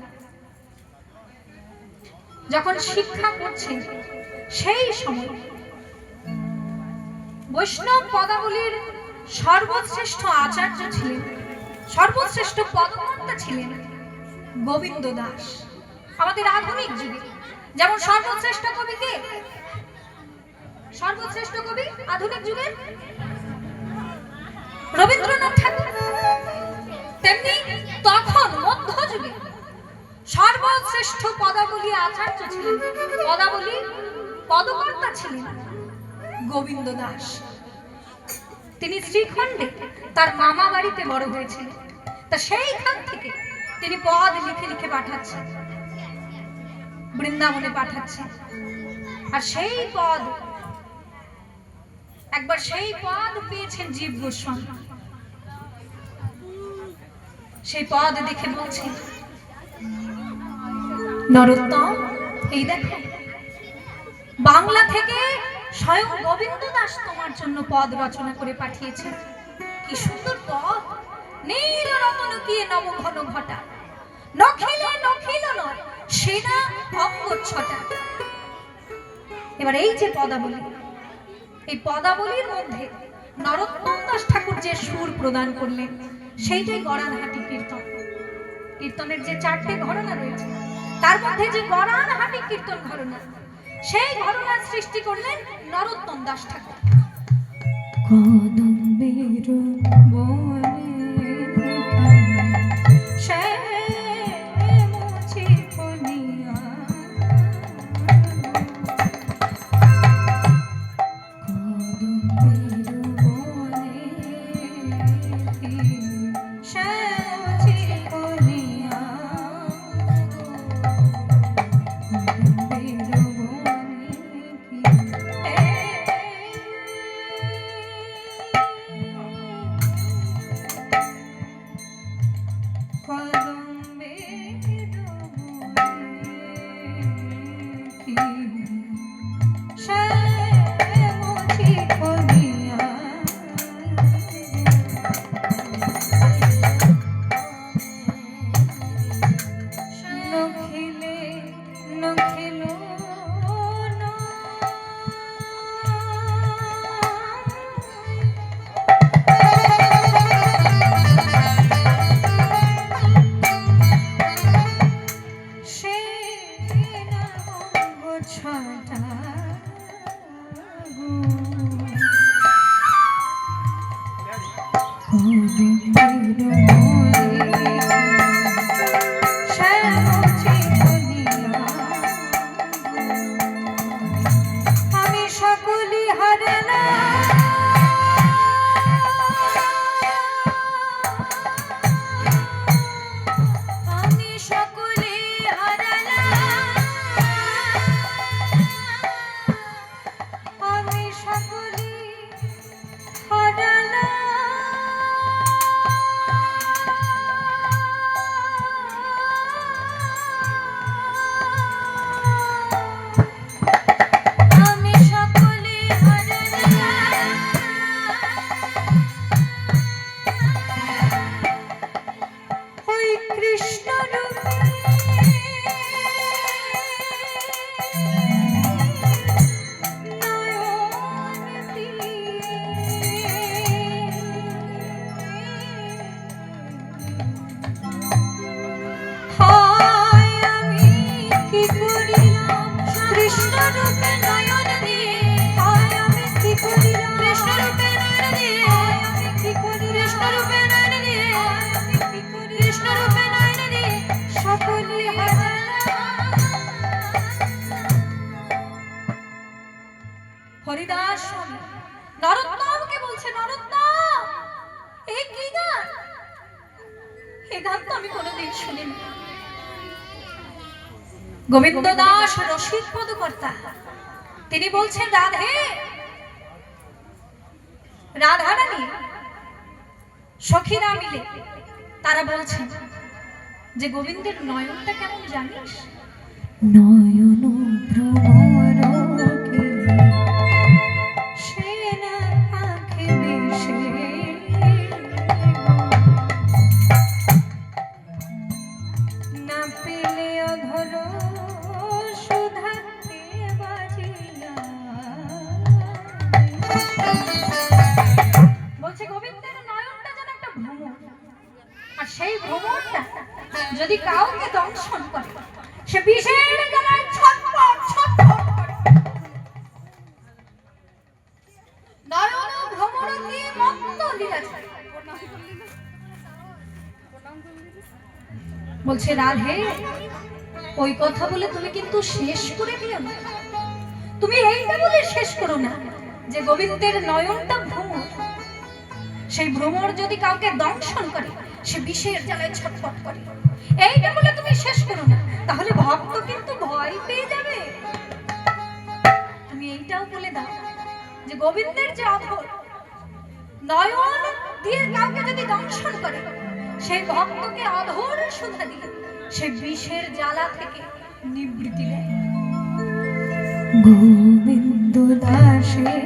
যখন শিক্ষা করছেন সেই সময় বৈষ্ণব পদাবলীর সর্বশ্রেষ্ঠ আচার্য ছিলেন, সর্বশ্রেষ্ঠ পদকর্তা ছিলেন গোবিন্দ দাস। আমাদের আধুনিক যুগে যেমন সর্বশ্রেষ্ঠ কবি কে? সর্বশ্রেষ্ঠ কবি আধুনিক যুগে রবীন্দ্রনাথ ঠাকুর, তেমনি তখন মধ্যযুগে সর্বশ্রেষ্ঠ পদাবলী আচার্য ছিলেন, পদাবলী পদকর্তা ছিলেন গোবিন্দ দাস। তিনি শ্রীখণ্ডে তার মামা বাড়িতে বড় হয়েছিলেন, তা সেইখান থেকে তিনি পদ লিখে লিখে পাঠাচ্ছেন, বৃন্দাবনে পাঠাচ্ছেন। আর সেই পদ একবার সেই পদ পেয়েছেন জীব গোস্বামী। সেই পদ দেখে বলছেন, নরোত্তম, এই দেখো বাংলা থেকে স্বয়ং গোবিন্দ দাস তোমার জন্য পদ রচনা করে পাঠিয়েছেন। কি সুন্দর পদ! নীল রতন কিয়ে নব ঘন ঘটা, নখিলে নখিল নয় সেনা অঙ্গ ছটা। এবার এই যে পদাবলী, এই পদাবলীর মধ্যে নরোত্তম দাস ঠাকুর যে সুর প্রদান করলেন সেইটাই গড়ানহাটি কীর্তন। কীর্তনের যে 4টে ঘরানা রয়েছে তার মধ্যে যে গড়ানহাটি কীর্তন ঘরানা, সেই ঘরানার সৃষ্টি করলেন নরোত্তম দাস ঠাকুর। কদম্বের বনে ছটা আমি সকলি হারানা আমি সকলে হারালাম আমি সকলি হারানা আমি সকলে হারালাম ওই কৃষ্ণ রূপে নয়ন হায় আমি কি করিলাম কৃষ্ণ রূপে নয়ন দিয়ে হায় আমি কি করিলাম কৃষ্ণ রূপে নয়ন দিয়ে হায় আমি কি করিলাম কৃষ্ণ রূপে নয়ন দিয়ে হায় আমি কি করিলাম কৃষ্ণ রূপে নয়ন দিয়ে সকলি হারালাম হরিদাস স্বামী নরোত্তমকে বলছে নরোত্তম এই কি গান এই গান তো আমি কোনোদিন শুনিনি গোবিন্দ দাস রসিক পদকর্তা তিনি বলছেন রাধে রাধারানী সখীরা মিলে তারা বলছেন যে গোবিন্দের নয়নটা কেমন জানিস নয়ন ভ্রমরকে সেনা আঁখে মিশে না পেলে অধর সুধাতে বাজিয়া বলছে গোবিন্দের নয়নটা যেন একটা ভ্রমর আর সেই ভ্রমরটা যদি কাউকে দংশন করে সে বিশেষ জ্বালায় ছটফট ছটফট করে নয়ন ভ্রমর নিয়ে মত্ত লীলাছে বলছে রাধে ওই কথা বলে তুমি কিন্তু শেষ করে দিও না তুমি এইটা বলে শেষ করো না যে গোবিন্দের নয়নটা ভ্রমর সেই ভ্রমর যদি কাউকে দংশন করে সে বিষের জ্বালায় ছটফট করে এইটা বলে তুমি শেষ করো না তাহলে ভক্ত কিন্তু ভয় পেয়ে যাবে তুমি এইটাও বলে দাও যে গোবিন্দের যে অধর নয়ন দিয়ে কাউকে যদি দংশন করে সেই ভক্তকে অধর সুধা দিয়ে সে বিষের জ্বালা থেকে নিবৃত্তি দেয় গোবিন্দ দাসের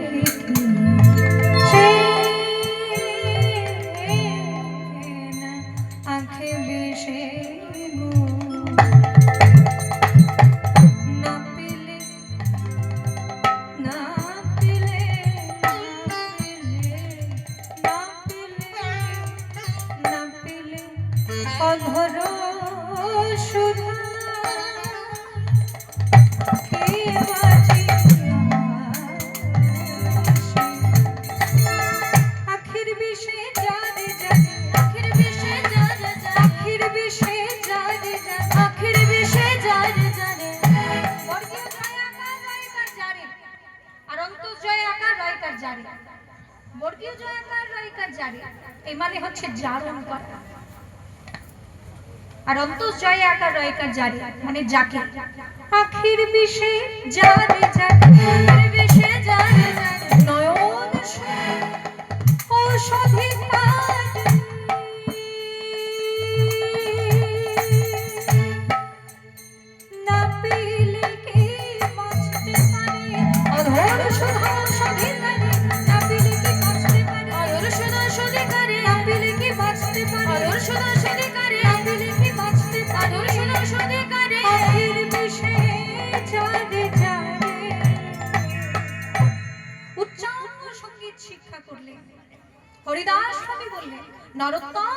আঁখে বেশে না পেলে না পেলে না পেলে না পেলে অধর সুধা কে বাজিয়া আখির বিষে যারে যারে আখির বিষে যারে যারে আখির বিষে যারে যারে আখির বিষে যারে যারে বর্গীয় জয় আকার রয়কার জারি আর অন্তজ জয় আকার রয়কার জারি বর্গীয় জয় আকার রয়কার জারি এই মানে হচ্ছে জারণ করা আর অন্তজ জয় আকার রয়কার জারি মানে যাকে আখির বিষে যারে যারে আখির বিষে যারে যারে নয়ন ঔষধি না পেলে কে বাঁচতে পারে অধর সুধা ঔষধি না পেলে কি বাঁচতে পারে অধর সুধা সুধিকারে না পেলে কি বাঁচতে পারে অধর সুধা সুধিকারে না পেলে কি বাঁচতে পারে অধর সুধা সুধিকারে আখির বিষে যারে যারে উচ্চাঙ্গ সঙ্গীত শিক্ষা করলেন হরিদাস স্বামী বললেন নরোত্তম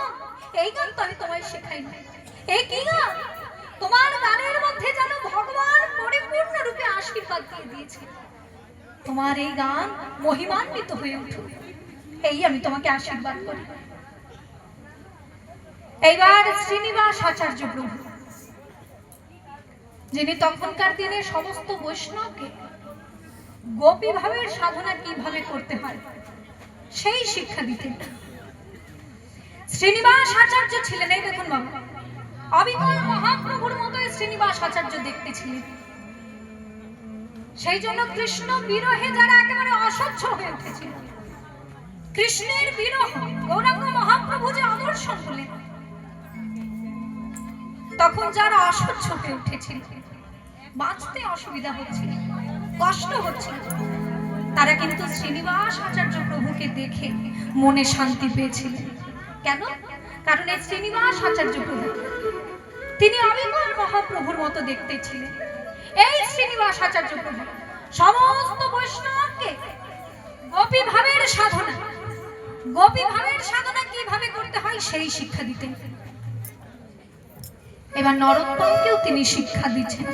এই গান তো আমি তোমায় শেখাই নাই এই কি গান তোমার গানের মধ্যে যেন ভগবান পরিপূর্ণ রূপে আশীর্বাদ দিয়ে দিয়েছে তোমার এই গান মহিমান্বিত হয়ে উঠুক, এই আমি তোমাকে আশীর্বাদ করি। এইবার শ্রীনিবাস আচার্য প্রভু, যিনি তখনকার দিনে সমস্ত বৈষ্ণবকে গোপী ভাবের সাধনা কিভাবে করতে হয় সেই শিক্ষা দিতেন। শ্রীনিবাস আচার্য ছিলেন, এই দেখুন বাবা, অবিকল মহাপ্রভুর মতো শ্রীনিবাস আচার্য দেখতে ছিলেন। সেই জন্য কৃষ্ণ বিরহে যারা একেবারে অসহ্য হয়ে উঠেছিল, কৃষ্ণের বিরহ গৌরাঙ্গ মহাপ্রভু যে আদর্শন বলেন, তখন যারা অসহ্য হয়ে উঠেছিল, বাঁচতে অসুবিধা হচ্ছিল, কষ্ট হচ্ছিল, তারা কিন্তু শ্রীনিবাস আচার্য প্রভুকে দেখে মনে শান্তি পেয়েছিলেন। কেন? কারণ এই শ্রীনিবাস আচার্য প্রভু তিনি অবিকল মহাপ্রভুর মতো দেখতে ছিলেন। এই শ্রীনিবাস আচার্য প্রভু সমস্ত বৈষ্ণবকে গোপী ভাবের সাধনা কিভাবে করতে হয় সেই শিক্ষা দিতেন। এবার নরোত্তমকেও তিনি শিক্ষা দিচ্ছেন।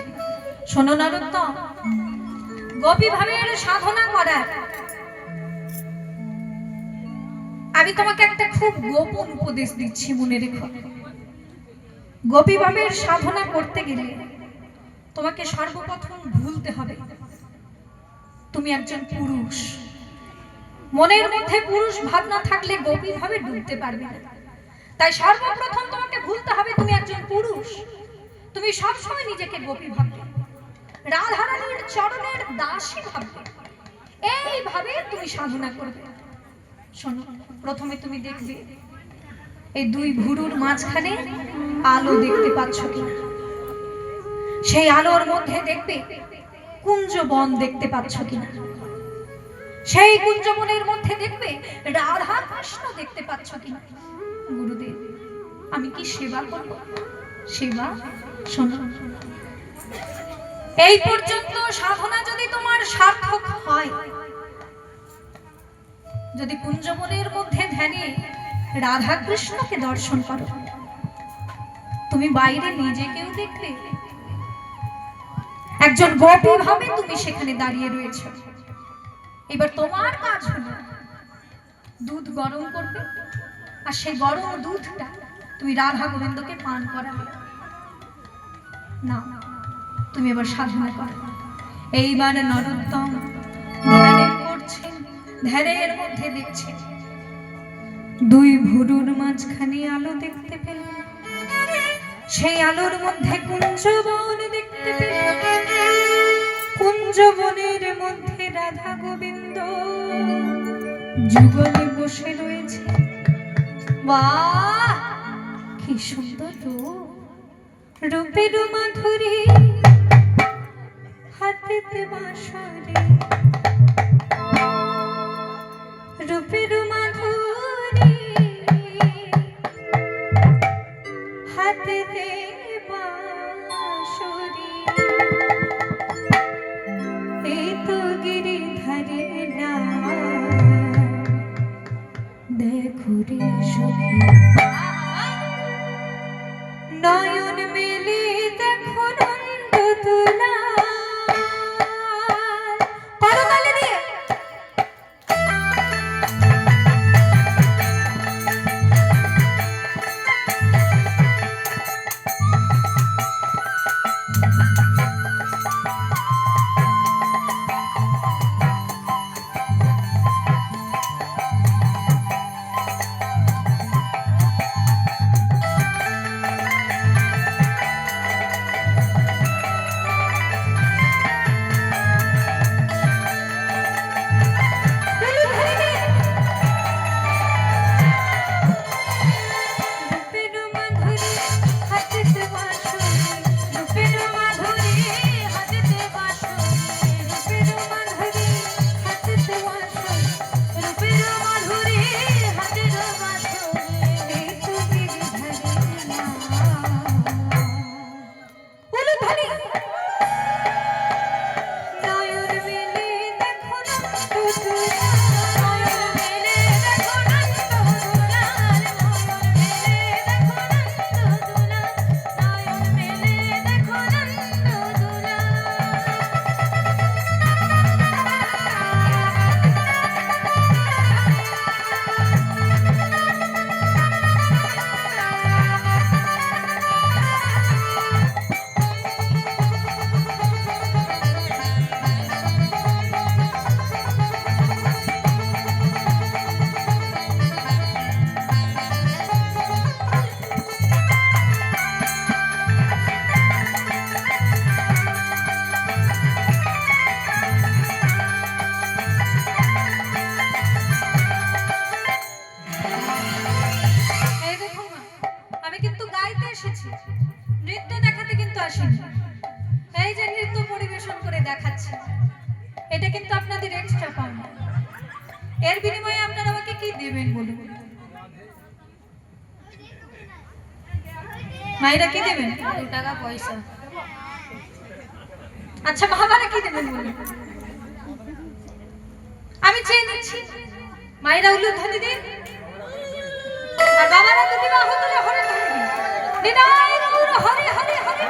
শোনো নরোত্তম, গোপী ভাবের সাধনা করার আমি তোমাকে একটা খুব গোপন উপদেশ দিচ্ছি, মনে রেখো। গোপী ভাবের সাধনা করতে গেলে তোমাকে সর্বপ্রথম ভুলতে হবে তুমি একজন পুরুষ। মনের মধ্যে পুরুষ ভাব না থাকলে গোপী ভাবে ডুবতে পারবে না। তাই সর্বপ্রথম তোমাকে ভুলতে হবে তুমি একজন পুরুষ। তুমি সবসময় নিজেকে গোপী ভাববে, রাধারানীর চরণের দাসী ভাববে, এইভাবে তুমি সাধনা করবে। শোনো, প্রথমে তুমি দেখবে এই দুই ভুরুর মাঝখানে আলো দেখতে পাচ্ছ কিনা। সেই আলোর মধ্যে দেখবে কুঞ্জবন দেখতে পাচ্ছ কিনা। সেই কুঞ্জবনের মধ্যে দেখবে রাধা কৃষ্ণ দেখতে পাচ্ছ কিনা। গুরুদেব, আমি কি সেবা করব? সেবা? শোনো, এই পর্যন্ত সাধনা যদি তোমার সার্থক হয়, যদি কুঞ্জবনের মধ্যে ধ্যানে রাধা কৃষ্ণকে দর্শন করো, তুমি বাইরে নিজেকেও দেখবে, একজন গোপী ভাবে তুমি সেখানে দাঁড়িয়ে রয়েছো। এবার তোমার কাজ হলো দুধ গরম করবে, আর সেই গরম দুধটা তুমি রাধা গোবিন্দকে পান করাবে। না, তুমি এবার সাধনা করো। এইবার নরোত্তম ধ্যান করছেন, ধ্যানের মধ্যে দেখছেন দুই ভুরুর মাঝখানে আলো দেখতে পেলেন। সেই আলোর মধ্যে কুঞ্জবন দেখতে পেলেন। কুঞ্জবনের মধ্যে রাধা গোবিন্দ যুগলে বসে রয়েছে। বাহ, কি সুন্দর রূপের মাধুরী, হাতেতে বাঁশরি, রূপের মাধুরী, হাতেতে বাঁশরি, এই তো গিরিধারে না দেখো রে সখী, নয়ন মেলে দেখো নন্দ তুলা। করতালি দিয়ে দেখাচ্ছি, এটা কিন্তু আপনাদের এক্সট্রা পাওনা। এর বিনিময়ে আপনারা আমাকে কি দেবেন বলুন? মায়েরা কি দেবেন? 2 টাকা পয়সা। আচ্ছা বাবারা কি দেবেন বলুন? আমি চেয়ে নিচ্ছি, মায়েরা উলুধ্বনি দিন আর বাবারা যদি বাহু তুলে হরে ধ্বনি দিন। নিতাই গৌর হরে হরে হরে।